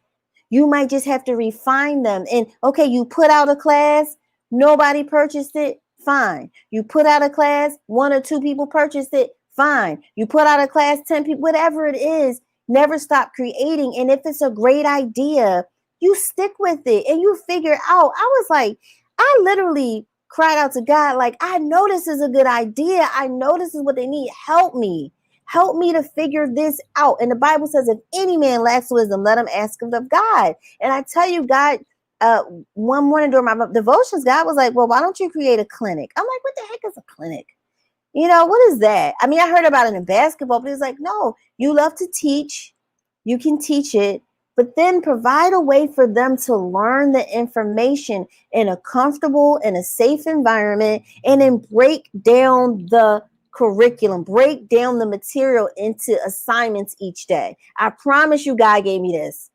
[SPEAKER 1] You might just have to refine them. And okay, you put out a class, nobody purchased it, fine. You put out a class, 1 or 2 people purchased it, fine. You put out a class, 10 people, whatever it is, never stop creating. And if it's a great idea, you stick with it and you figure out. I was like, I literally cried out to God, like, I know this is a good idea. I know this is what they need. Help me. Help me to figure this out. And the Bible says, if any man lacks wisdom, let him ask of God. And I tell you, God, one morning during my devotions, God was like, well, why don't you create a clinic? I'm like, what the heck is a clinic? You know, what is that? I mean, I heard about it in basketball, but it's like, no, you love to teach. You can teach it, but then provide a way for them to learn the information in a comfortable and a safe environment, and then break down the curriculum, break down the material into assignments each day. I promise you, God gave me this.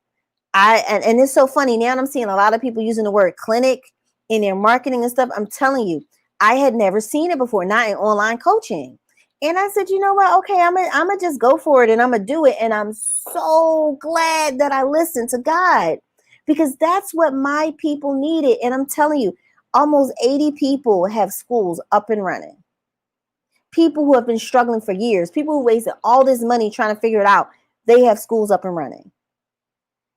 [SPEAKER 1] And it's so funny. Now I'm seeing a lot of people using the word clinic in their marketing and stuff. I'm telling you, I had never seen it before, not in online coaching. And I said, you know what? Okay, I'm gonna just go for it and I'm gonna do it. And I'm so glad that I listened to God, because that's what my people needed. And I'm telling you, almost 80 people have schools up and running. People who have been struggling for years, people who wasted all this money trying to figure it out, they have schools up and running.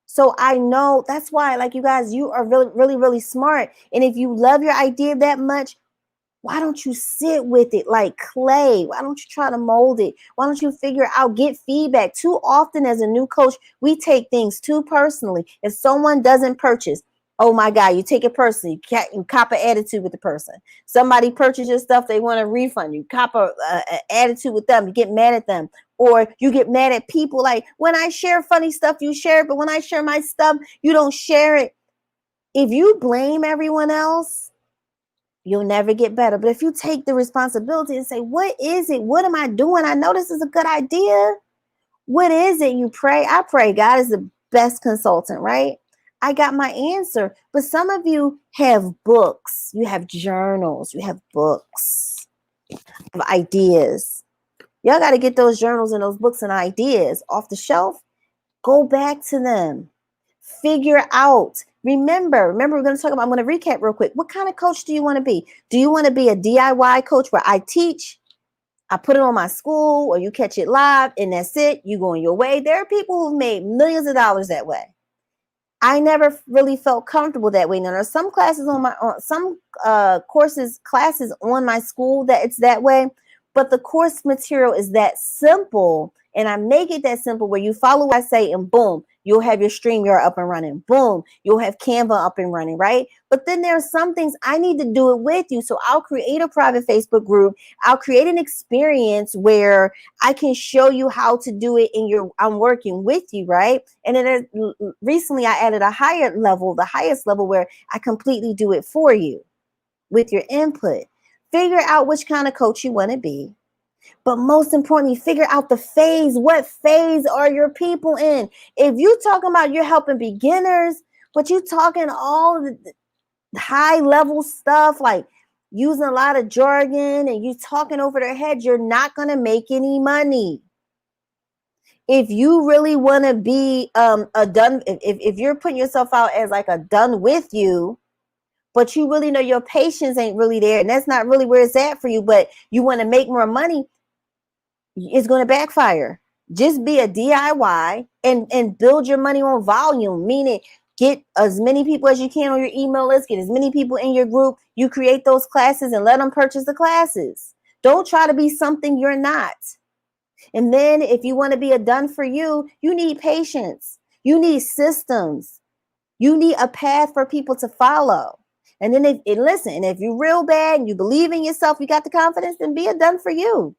[SPEAKER 1] So I know that's why, like, you guys, you are really, really, really smart. And if you love your idea that much, why don't you sit with it like clay? Why don't you try to mold it? Why don't you figure out, get feedback? Too often as a new coach, we take things too personally. If someone doesn't purchase, oh my God, you take it personally. You cop an attitude with the person. Somebody purchases your stuff, they want a refund. You cop an attitude with them. You get mad at them. Or you get mad at people. Like, when I share funny stuff, you share it. But when I share my stuff, you don't share it. If you blame everyone else, you'll never get better. But if you take the responsibility and say, what is it? What am I doing? I know this is a good idea. What is it? You pray. I pray God is the best consultant, right? I got my answer. But some of you have books, you have journals, you have books of ideas. Y'all got to get those journals and those books and ideas off the shelf. Go back to them. Figure out. Remember, we're going to talk about, I'm going to recap real quick. What kind of coach do you want to be? Do you want to be a DIY coach where I teach, I put it on my school, or you catch it live and that's it? You going your way. There are people who've made millions of dollars that way. I never really felt comfortable that way. Now, there's some classes classes on my school that it's that way, but the course material is that simple, and I make it that simple where you follow what I say, and boom, you'll have your StreamYard up and running. Boom, you'll have Canva up and running, right? But then there are some things I need to do it with you, so I'll create a private Facebook group. I'll create an experience where I can show you how to do it I'm working with you, right? And then recently I added a higher level, the highest level, where I completely do it for you with your input. Figure out which kind of coach you want to be. But most importantly, figure out the phase. What phase are your people in? If you talking about you're helping beginners, but you talking all the high level stuff, like using a lot of jargon and you talking over their head, you're not going to make any money. If you really want to be if you're putting yourself out as like a done with you, but you really know your patience ain't really there, and that's not really where it's at for you, but you want to make more money, it's going to backfire. Just be a DIY and build your money on volume, meaning get as many people as you can on your email list, get as many people in your group. You create those classes and let them purchase the classes. Don't try to be something you're not. And then if you want to be a done for you, you need patience. You need systems. You need a path for people to follow. And then if you're real bad and you believe in yourself, you got the confidence, then be a done for you.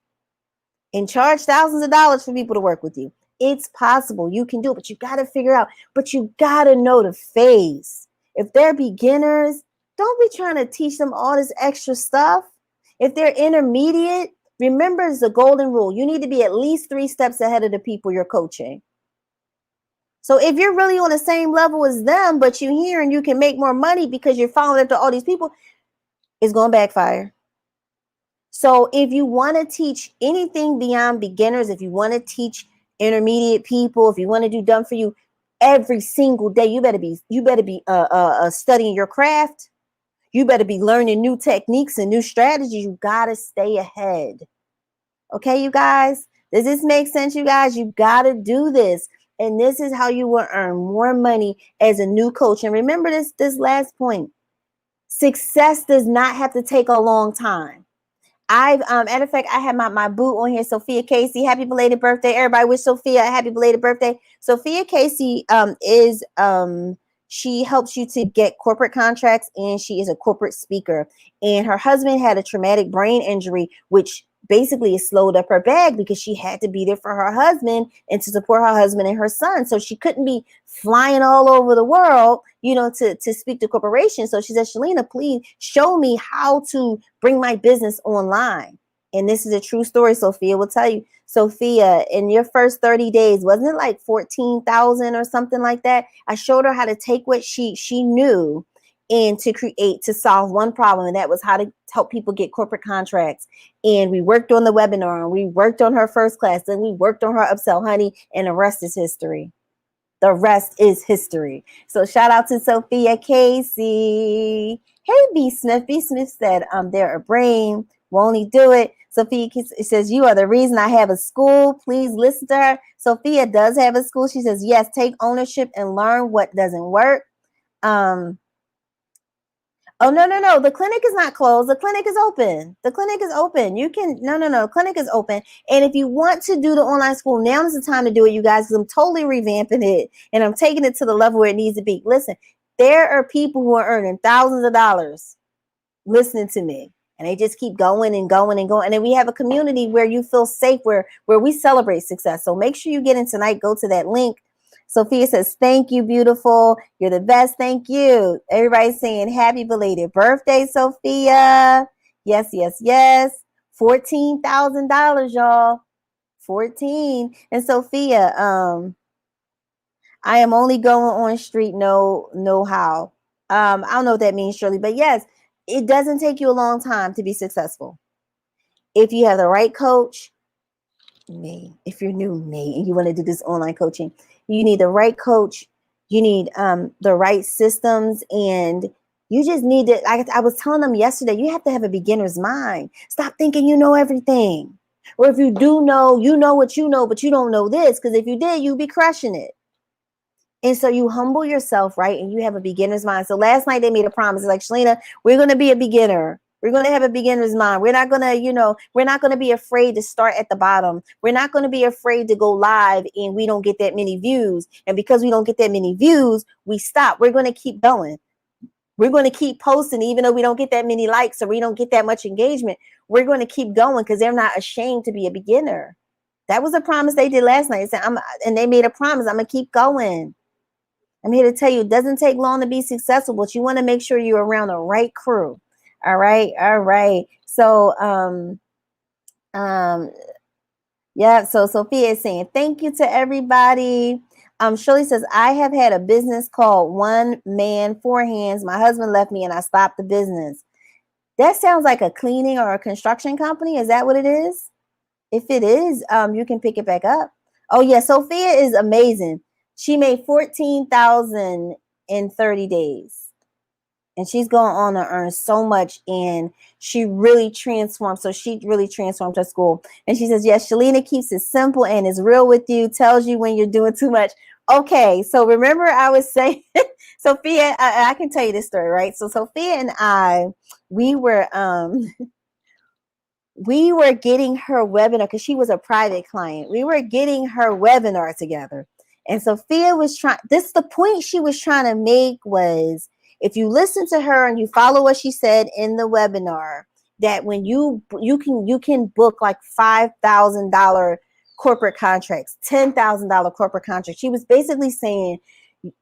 [SPEAKER 1] And charge thousands of dollars for people to work with you. It's possible. You can do it, but you got to figure out, but you got to know the phase. If they're beginners, don't be trying to teach them all this extra stuff. If they're intermediate, remember it's the golden rule. You need to be at least 3 steps ahead of the people you're coaching. So if you're really on the same level as them, but you're here and you can make more money because you're following after all these people, it's going to backfire. So if you want to teach anything beyond beginners, if you want to teach intermediate people, if you want to do done for you every single day, you better be studying your craft. You better be learning new techniques and new strategies. You got to stay ahead. Okay, you guys, does this make sense? You guys, you got to do this. And this is how you will earn more money as a new coach. And remember this last point. Success does not have to take a long time. Matter of fact, I have my boo on here, Sophia Casey. Happy belated birthday. Everybody wish Sophia a happy belated birthday. Sophia Casey she helps you to get corporate contracts, and she is a corporate speaker. And her husband had a traumatic brain injury, which basically it slowed up her bag because she had to be there for her husband and to support her husband and her son. So she couldn't be flying all over the world, to speak to corporations. So she said, Shalina, please show me how to bring my business online. And this is a true story. Sophia will tell you. Sophia, in your first 30 days, wasn't it like 14,000 or something like that? I showed her how to take what she knew and to solve one problem, and that was how to help people get corporate contracts. And we worked on the webinar, and we worked on her first class, and we worked on her upsell, honey, and the rest is history. The rest is history. So shout out to Sophia Casey. Hey, B Smith. B Smith said, they're a brain. Won't he do it? Sophia says, you are the reason I have a school. Please listen to her. Sophia does have a school. She says, yes, take ownership and learn what doesn't work. Oh, no. The clinic is not closed. The clinic is open. The clinic is open. You can, no. The clinic is open. And if you want to do the online school, now is the time to do it, you guys, because I'm totally revamping it and I'm taking it to the level where it needs to be. Listen, there are people who are earning thousands of dollars listening to me, and they just keep going and going and going. And then we have a community where you feel safe, where we celebrate success. So make sure you get in tonight. Go to that link. Sophia says, thank you, beautiful. You're the best. Thank you. Everybody's saying happy belated birthday, Sophia. Yes. $14,000, y'all. 14. And Sophia, I am only going on street know how. I don't know what that means, Shirley, but yes, it doesn't take you a long time to be successful. If you have the right coach, if you're new, and you want to do this online coaching, you need the right coach. You need the right systems, and you just need to. I was telling them yesterday, you have to have a beginner's mind. Stop thinking you know everything, or if you do know, you know what you know, but you don't know this. Because if you did, you'd be crushing it. And so you humble yourself, right? And you have a beginner's mind. So last night they made a promise. It's like, Shalina, we're going to be a beginner. We're going to have a beginner's mind. We're not going to, we're not going to be afraid to start at the bottom. We're not going to be afraid to go live and we don't get that many views. And because we don't get that many views, we stop. We're going to keep going. We're going to keep posting, even though we don't get that many likes or we don't get that much engagement. We're going to keep going because they're not ashamed to be a beginner. That was a promise they did last night. And they made a promise. I'm going to keep going. I'm here to tell you, it doesn't take long to be successful, but you want to make sure you're around the right crew. All right. All right. So, yeah. So Sophia is saying, thank you to everybody. Shirley says, I have had a business called One Man, Four Hands. My husband left me and I stopped the business. That sounds like a cleaning or a construction company. Is that what it is? If it is, you can pick it back up. Oh yeah. Sophia is amazing. She made $14,000 in 30 days. And she's going on to earn so much. And she really transformed. So she really transformed her school. And she says, yes, Shalina keeps it simple and is real with you, tells you when you're doing too much. Okay. So remember I was saying, Sophia, I can tell you this story, right? So Sophia and I, we were getting her webinar because she was a private client. We were getting her webinar together. And Sophia was the point she was trying to make was, if you listen to her and you follow what she said in the webinar, that when you can book like $5,000 corporate contracts, $10,000 corporate contracts. She was basically saying,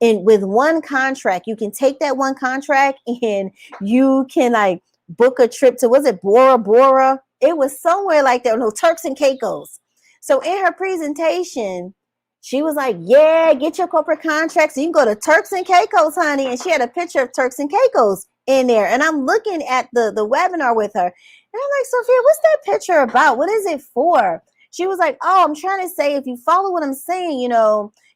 [SPEAKER 1] with one contract, you can take that one contract and you can like book a trip to, was it Bora Bora? It was somewhere like that. No, Turks and Caicos. So in her presentation, she was like, yeah, get your corporate contracts. You can go to Turks and Caicos, honey. And she had a picture of Turks and Caicos in there. And I'm looking at the webinar with her. And I'm like, Sophia, what's that picture about? What is it for? She was like, oh, I'm trying to say, if you follow what I'm saying,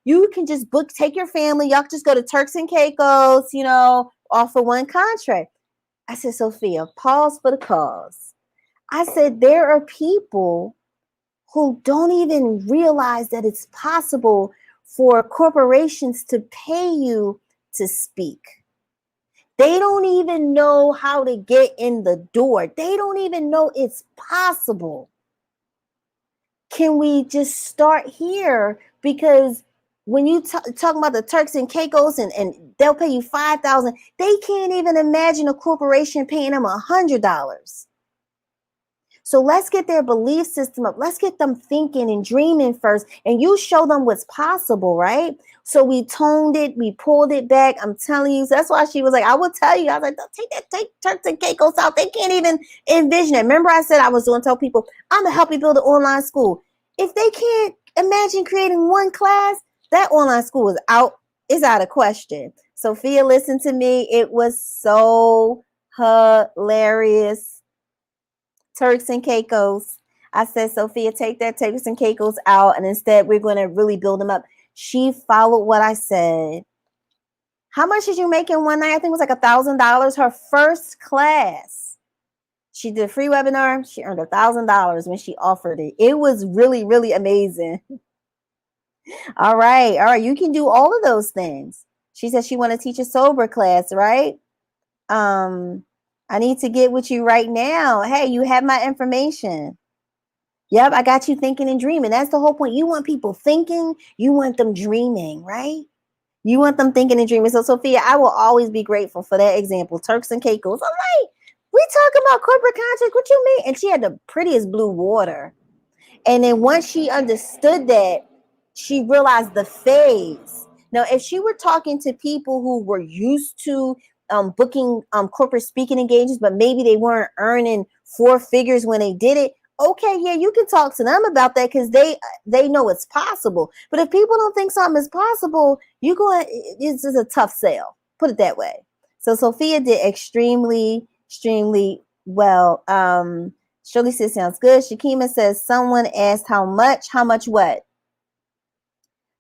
[SPEAKER 1] you can just take your family. Y'all just go to Turks and Caicos, off of one contract. I said, Sophia, pause for the cause. I said, there are people who don't even realize that it's possible for corporations to pay you to speak. They don't even know how to get in the door. They don't even know it's possible. Can we just start here? Because when you talk about the Turks and Caicos and they'll pay you $5,000, they can't even imagine a corporation paying them $100. So let's get their belief system up. Let's get them thinking and dreaming first. And you show them what's possible, right? So we toned it. We pulled it back. I'm telling you. So that's why she was like, I will tell you. I was like, take Turks and Caicos out. They can't even envision it. Remember I said I was going to tell people, I'm going to help you build an online school. If they can't imagine creating one class, that online school is out of question. Sophia, listen to me. It was so hilarious. Turks and Caicos. I said, Sophia, take that Turks and Caicos out, and instead we're going to really build them up. She followed what I said. How much did you make in one night? I think it was like $1,000. Her first class. She did a free webinar. She earned $1,000 when she offered it. It was really, really amazing. All right. You can do all of those things. She said she want to teach a sober class, right? I need to get with you right now. Hey, you have my information. Yep, I got you thinking and dreaming. That's the whole point. You want people thinking, you want them dreaming, right? You want them thinking and dreaming. So, Sophia, I will always be grateful for that example. Turks and Caicos. I'm like, we talk about corporate contracts. What you mean? And she had the prettiest blue water. And then once she understood that, she realized the phase. Now, if she were talking to people who were used to booking corporate speaking engagements, but maybe they weren't earning 4 figures when they did it, okay, yeah, you can talk to them about that because they know it's possible. But if people don't think something is possible, it's just a tough sell. Put it that way. So Sophia did extremely well. Shirley says sounds good. Shakima says someone asked how much what?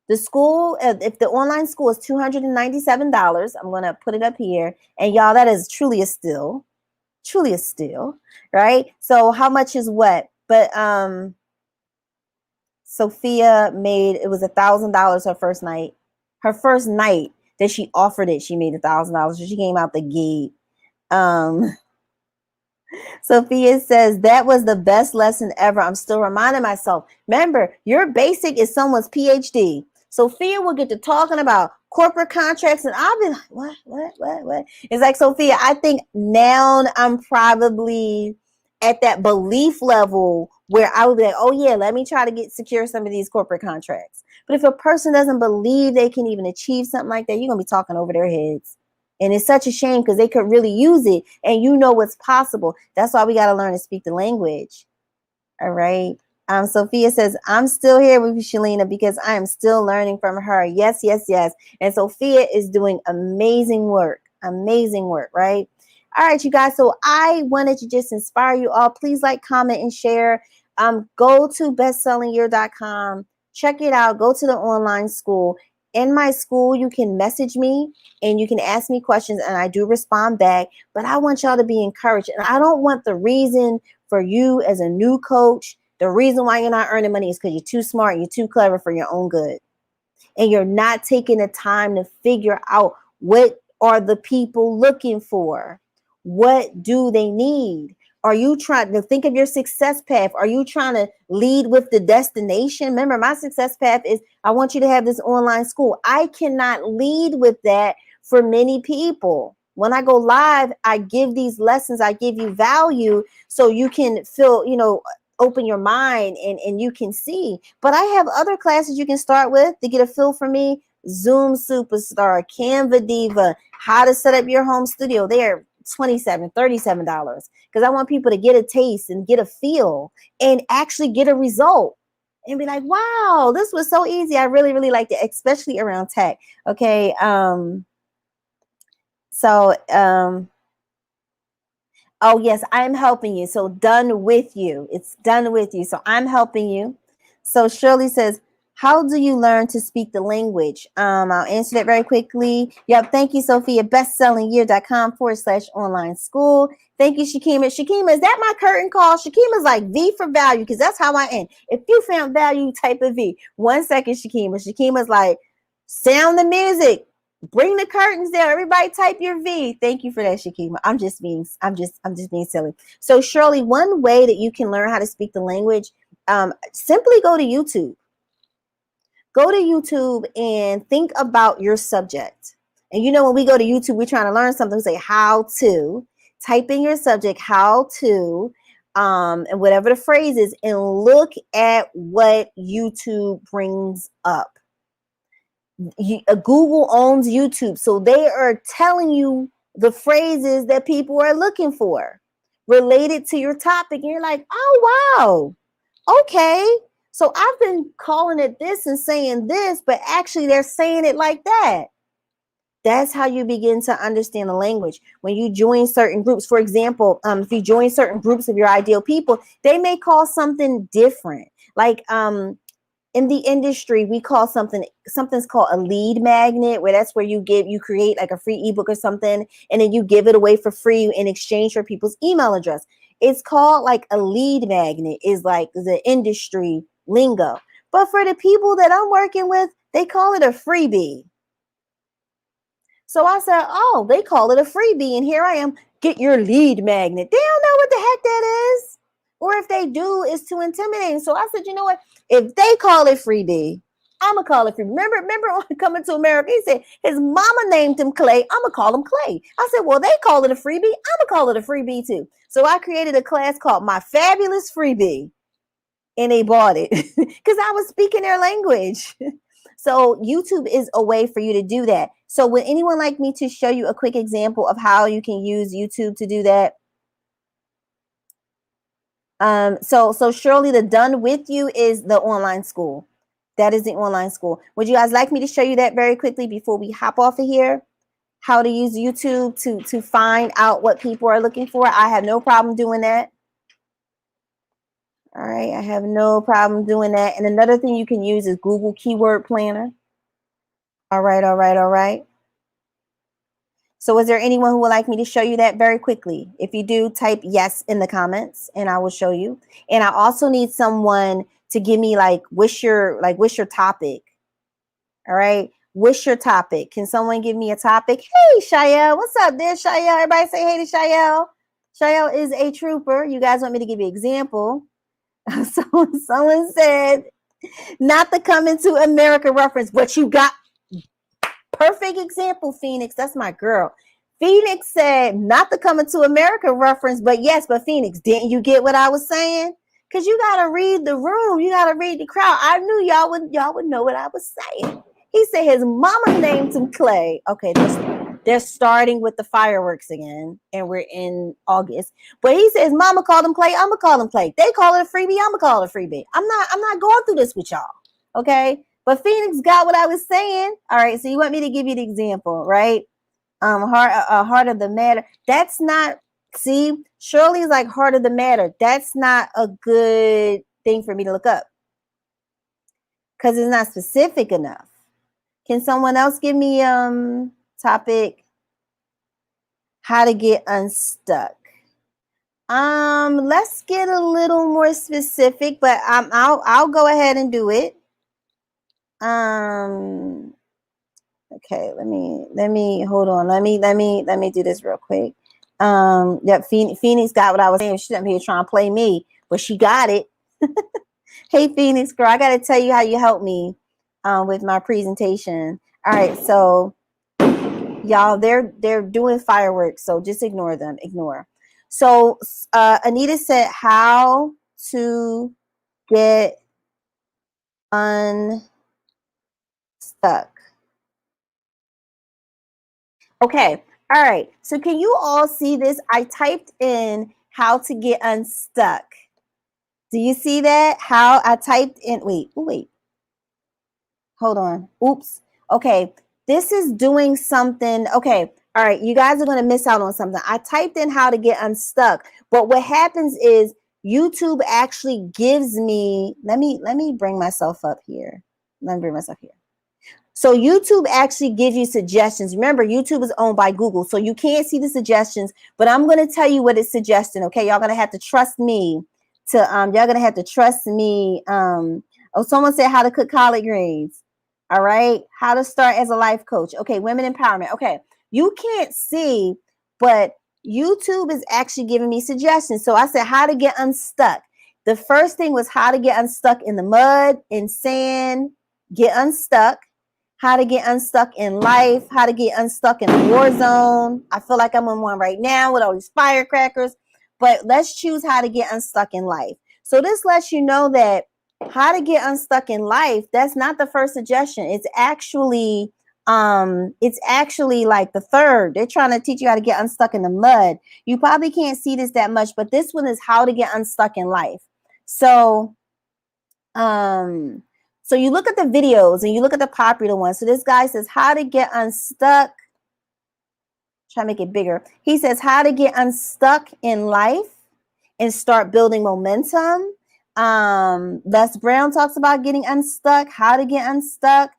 [SPEAKER 1] The school, if the online school is $297, I'm going to put it up here. And y'all, that is truly a steal, right? So how much is what? But Sophia made, it was $1,000 her first night. Her first night that she offered it, she made $1,000. So she came out the gate. Sophia says, that was the best lesson ever. I'm still reminding myself. Remember, your basic is someone's PhD. Sophia will get to talking about corporate contracts, and I'll be like, what? It's like, Sophia, I think now I'm probably at that belief level where I would be like, oh yeah, let me try to secure some of these corporate contracts. But if a person doesn't believe they can even achieve something like that, you're going to be talking over their heads. And it's such a shame because they could really use it and you know what's possible. That's why we got to learn to speak the language. All right. Sophia says, I'm still here with you, Shalina, because I am still learning from her. Yes. And Sophia is doing amazing work, right? All right, you guys. So I wanted to just inspire you all. Please like, comment, and share. Go to bestsellingyear.com. Check it out. Go to the online school. In my school, you can message me and you can ask me questions and I do respond back. But I want y'all to be encouraged. And I don't want the reason for you as a new coach, the reason why you're not earning money is because you're too smart, you're too clever for your own good. And you're not taking the time to figure out what are the people looking for? What do they need? Are you trying to think of your success path? Are you trying to lead with the destination? Remember, my success path is I want you to have this online school. I cannot lead with that for many people. When I go live, I give these lessons, I give you value so you can feel, open your mind and you can see. But I have other classes you can start with to get a feel for me. Zoom Superstar, Canva Diva, how to set up your home studio. They're $27, $37 because I want people to get a taste and get a feel and actually get a result and be like, wow, this was so easy. I really, really liked it, especially around tech. Okay. Oh, yes, I'm helping you. So done with you. It's done with you. So I'm helping you. So Shirley says, how do you learn to speak the language? I'll answer that very quickly. Yep. Thank you, Sophia. Bestsellingyear.com/online school. Thank you, Shakima. Shakima, is that my curtain call? Shakima's like V for value because that's how I end. If you found value, type a V. 1 second, Shakima. Shakima's like, sound the music. Bring the curtains down. Everybody type your V. Thank you for that, Shakima. I'm just being silly. So Shirley, one way that you can learn how to speak the language, simply go to YouTube. Go to YouTube and think about your subject. And when we go to YouTube, we're trying to learn something. We say how to. Type in your subject, how to, and whatever the phrase is, and look at what YouTube brings up. Google owns YouTube, so they are telling you the phrases that people are looking for related to your topic, and you're like, oh wow, okay, so I've been calling it this and saying this, but actually they're saying it like that. That's how you begin to understand the language. When you join certain groups, for example, if you join certain groups of your ideal people, they may call something different, like in the industry, we call something's called a lead magnet, where that's where you create like a free ebook or something, and then you give it away for free in exchange for people's email address. It's called like a lead magnet, is like the industry lingo. But for the people that I'm working with, they call it a freebie. So I said, oh, they call it a freebie, and here I am, get your lead magnet. They don't know what the heck that is. Or if they do, it's too intimidating. So I said, you know what? If they call it freebie, I'm going to call it freebie. Remember on Coming to America, he said his mama named him Clay. I'm going to call him Clay. I said, well, they call it a freebie. I'm going to call it a freebie too. So I created a class called My Fabulous Freebie. And they bought it because I was speaking their language. So YouTube is a way for you to do that. So would anyone like me to show you a quick example of how you can use YouTube to do that? So surely the done with you is the online school. That is the online school. Would you guys like me to show you that very quickly before we hop off of here? How to use YouTube to find out what people are looking for. I have no problem doing that. All right, I have no problem doing that. And another thing you can use is Google Keyword Planner. All right, all right, all right. So is there anyone who would like me to show you that very quickly? If you do, type yes in the comments and I will show you. And I also need someone to give me what's your topic? All right. What's your topic? Can someone give me a topic? Hey, Shael. What's up there, Shael? Everybody say hey to Shael. Shael is a trooper. You guys want me to give you an example? Someone said, not the Coming to America reference, but you got perfect example, Phoenix. That's my girl. Phoenix said, not the Coming to America reference, but yes, but Phoenix, didn't you get what I was saying? Because you got to read the room. You got to read the crowd. I knew y'all would know what I was saying. He said his mama named him Clay. Okay, they're starting with the fireworks again, and we're in August. But he says mama called him Clay. I'm going to call him Clay. They call it a freebie. I'm going to call it a freebie. I'm not going through this with y'all. Okay? But Phoenix got what I was saying. All right, so you want me to give you the example, right? Heart of the matter. That's not, see, Shirley's like heart of the matter. That's not a good thing for me to look up because it's not specific enough. Can someone else give me topic? How to get unstuck. Let's get a little more specific, but I'll go ahead and do it. Okay, let me hold on. Let me do this real quick. Yep, Phoenix got what I was saying. She's up here trying to play me, but she got it. Hey, Phoenix girl, I got to tell you how you helped me with my presentation. All right, so y'all, they're doing fireworks, so just ignore them. Ignore. So Anita said how to get unstuck. Okay. All right. So can you all see this? I typed in how to get unstuck. Do you see that? How I typed in, wait. Hold on. Oops. Okay. This is doing something. Okay. All right. You guys are going to miss out on something. I typed in how to get unstuck. But what happens is YouTube actually gives me, let me bring myself up here. Let me bring myself here. So YouTube actually gives you suggestions. Remember, YouTube is owned by Google, so you can't see the suggestions, but I'm going to tell you what it's suggesting, okay? Y'all going to have to trust me y'all going to have to trust me. Oh, someone said how to cook collard greens. All right. How to start as a life coach. Okay. Women empowerment. Okay. You can't see, but YouTube is actually giving me suggestions. So I said how to get unstuck. The first thing was how to get unstuck in the mud, in sand, get unstuck. How to get unstuck in life, how to get unstuck in a war zone. I feel like I'm in one right now with all these firecrackers, but let's choose how to get unstuck in life. So this lets you know that how to get unstuck in life, that's not the first suggestion. It's actually like the third. They're trying to teach you how to get unstuck in the mud. You probably can't see this that much, but this one is how to get unstuck in life. So so you look at the videos and you look at the popular ones. So this guy says how to get unstuck. Try to make it bigger. He says how to get unstuck in life and start building momentum. Les Brown talks about getting unstuck, how to get unstuck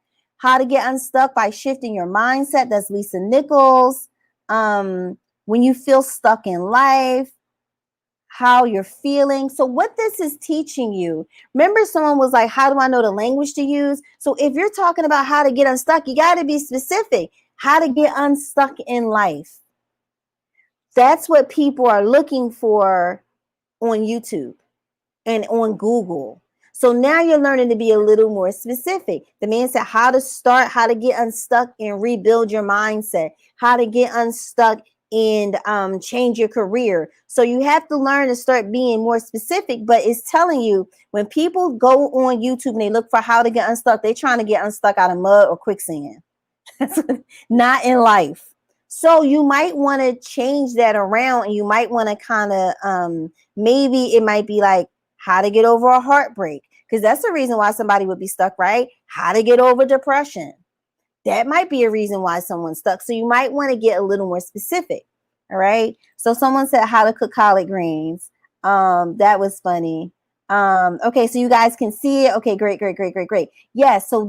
[SPEAKER 1] by shifting your mindset. That's Lisa Nichols. When you feel stuck in life, how you're feeling. So what this is teaching you, remember someone was like, how do I know the language to use? So if you're talking about how to get unstuck, you got to be specific. How to get unstuck in life. That's what people are looking for on YouTube and on Google. So now you're learning to be a little more specific. The man said how to get unstuck and rebuild your mindset, how to get unstuck and change your career. So you have to learn to start being more specific, but it's telling you when people go on YouTube and they look for how to get unstuck, they're trying to get unstuck out of mud or quicksand. Not in life. So you might want to change that around, and you might want to kind of maybe it might be like how to get over a heartbreak, because that's the reason why somebody would be stuck, right? How to get over depression. That might be a reason why someone's stuck. So you might want to get a little more specific. All right. So someone said how to cook collard greens. That was funny. Okay, so you guys can see it. Okay, great, great, great, great, great. Yes, so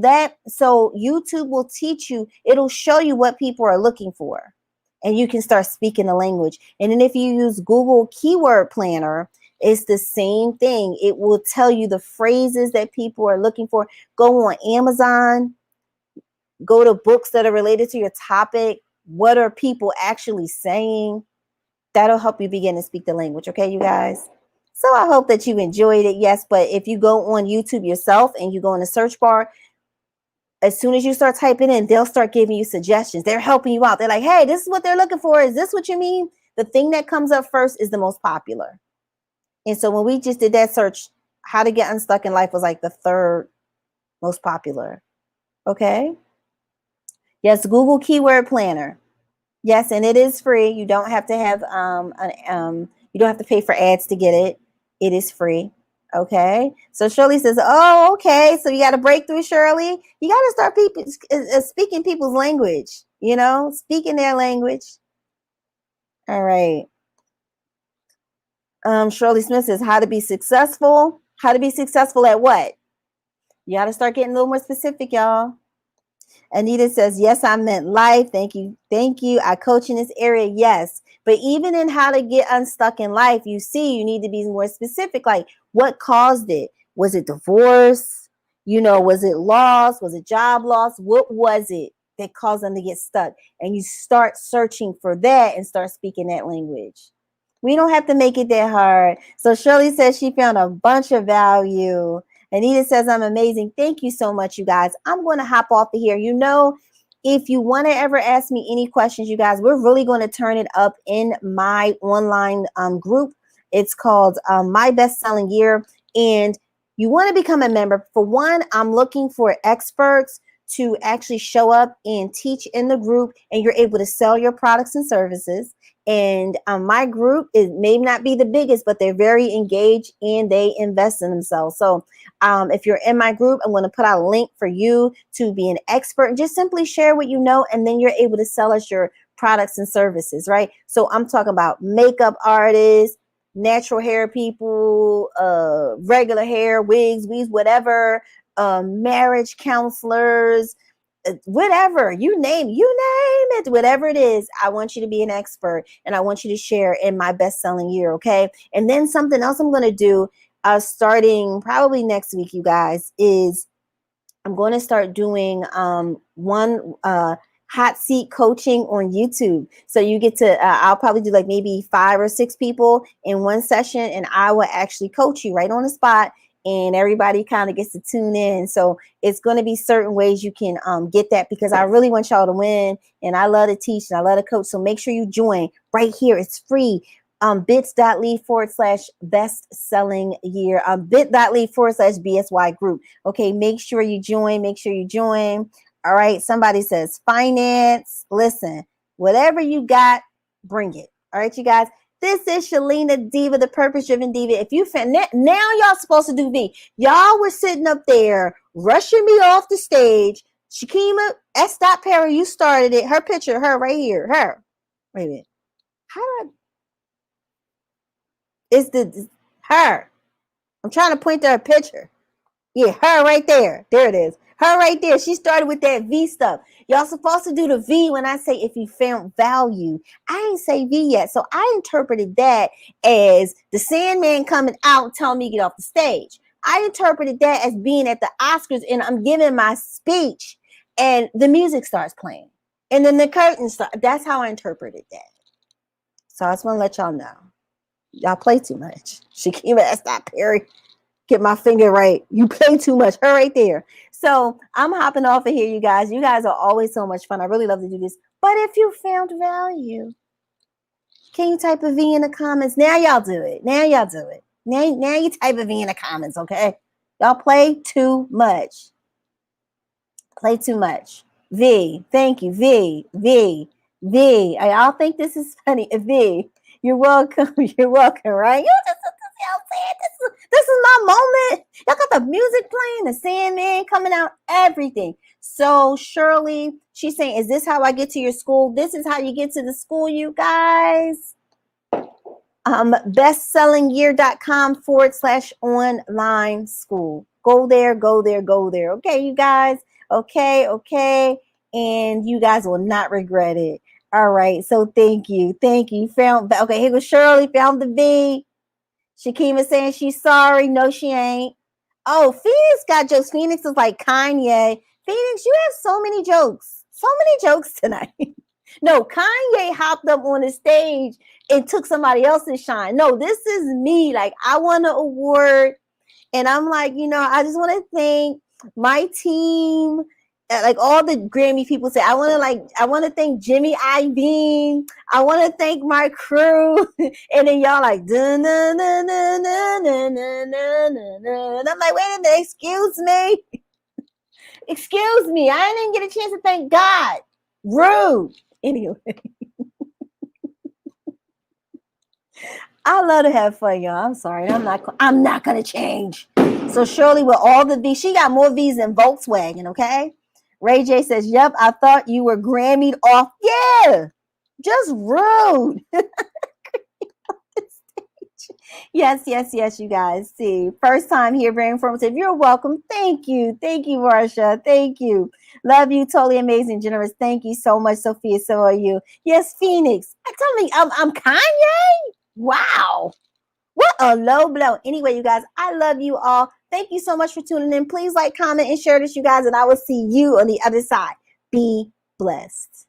[SPEAKER 1] YouTube will teach you, it'll show you what people are looking for. And you can start speaking the language. And then if you use Google Keyword Planner, it's the same thing. It will tell you the phrases that people are looking for. Go on Amazon, go to books that are related to your topic. What are people actually saying? That'll help you begin to speak the language. Okay, you guys? So I hope that you enjoyed it. Yes, but if you go on YouTube yourself and you go in the search bar, as soon as you start typing in, they'll start giving you suggestions. They're helping you out. They're like, hey, this is what they're looking for. Is this what you mean? The thing that comes up first is the most popular. And so when we just did that search, how to get unstuck in life was like the third most popular. Okay. Yes, Google Keyword Planner. Yes, and it is free. You don't have to have you don't have to pay for ads to get it. It is free. Okay. So Shirley says, "Oh, okay. So you got a breakthrough, Shirley. You got to start people speaking people's language. You know, speaking their language." All right. Shirley Smith says, "How to be successful? How to be successful at what? You got to start getting a little more specific, y'all." Anita says, yes, I meant life. Thank you. Thank you. I coach in this area. Yes. But even in how to get unstuck in life, you see, you need to be more specific. Like, what caused it? Was it divorce? You know, was it loss? Was it job loss? What was it that caused them to get stuck? And you start searching for that and start speaking that language. We don't have to make it that hard. So Shirley says she found a bunch of value. Anita says, I'm amazing. Thank you so much, you guys. I'm going to hop off of here. You know, if you want to ever ask me any questions, you guys, we're really going to turn it up in my online group. It's called My Best Selling Year. And you want to become a member. For one, I'm looking for experts to actually show up and teach in the group, and you're able to sell your products and services. And my group is may not be the biggest, but they're very engaged and they invest in themselves. So if you're in my group, I'm going to put out a link for you to be an expert and just simply share what you know. And then you're able to sell us your products and services, right? So I'm talking about makeup artists, natural hair people, regular hair, wigs, weaves, whatever, marriage counselors, whatever you name it, whatever it is. I want you to be an expert and I want you to share in my best-selling year. Okay. And then something else I'm going to do starting probably next week, you guys, is I'm going to start doing one hot seat coaching on YouTube. So you get to I'll probably do like maybe 5 or 6 people in one session, and I will actually coach you right on the spot, and everybody kind of gets to tune in. So it's going to be certain ways you can get that, because I really want y'all to win, and I love to teach and I love to coach. So make sure you join right here. It's free. bit.ly/best-selling year, bit.ly/BSY group. Okay, make sure you join. Make sure you join. All right, somebody says finance. Listen, whatever you got, bring it. All right, you guys. This is Shalina Diva, the Purpose Driven Diva. If you now y'all supposed to do me. Y'all were sitting up there rushing me off the stage. Shakima S. Perry, you started it. Her picture, her right here. Her. Wait a minute. How do I? It's her. I'm trying to point to her picture. Yeah, her right there. There it is. Her right there. She started with that V stuff. Y'all supposed to do the V when I say if you found value. I ain't say V yet. So I interpreted that as the Sandman coming out telling me to get off the stage. I interpreted that as being at the Oscars and I'm giving my speech and the music starts playing. And then the curtain starts. That's how I interpreted that. So I just want to let y'all know. Y'all play too much. Shakima S. Perry. Get my finger right. You play too much. Her right there. So I'm hopping off of here, you guys. You guys are always so much fun. I really love to do this. But if you found value, can you type a V in the comments? Now y'all do it. Now y'all do it. Now you type a V in the comments, okay? Y'all play too much. Play too much. V. Thank you. V. V, y'all think this is funny? V, you're welcome. You're welcome, right? You just I'm saying this is my moment. Y'all got the music playing, the Sandman coming out, everything. So Shirley, she's saying, is this how I get to your school? This is how you get to the school, you guys. Bestsellingyear.com/online school. Go there, go there, go there. Okay, you guys. Okay. And you guys will not regret it. All right. So thank you. Found okay. Here goes Shirley. Found the V. Shakima saying she's sorry. No, she ain't. Oh, Phoenix got jokes. Phoenix is like Kanye. Phoenix, you have so many jokes. So many jokes tonight. No, Kanye hopped up on the stage and took somebody else's shine. No, this is me. Like, I won an award. And I'm like, I just want to thank my team. Like all the Grammy people say, I want to thank Jimmy Iovine. I want to thank my crew. And then y'all like, dun, dun, dun, dun, dun, dun, dun, dun, dun. And I'm like, wait a minute, excuse me. Excuse me. I didn't get a chance to thank God. Rude. Anyway. I love to have fun, y'all. I'm sorry. I'm not gonna change. So Shirley with all the V's, she got more V's than Volkswagen, okay? Ray J says, yep, I thought you were Grammy'd off. Yeah, just rude. Yes, you guys. See, first time here, very informative. You're welcome. Thank you, Marsha. Thank you. Love you. Totally amazing, generous. Thank you so much, Sophia. So are you. Yes, Phoenix. Tell me, I'm Kanye. Wow. What a low blow. Anyway, you guys, I love you all. Thank you so much for tuning in. Please like, comment, and share this, you guys, and I will see you on the other side. Be blessed.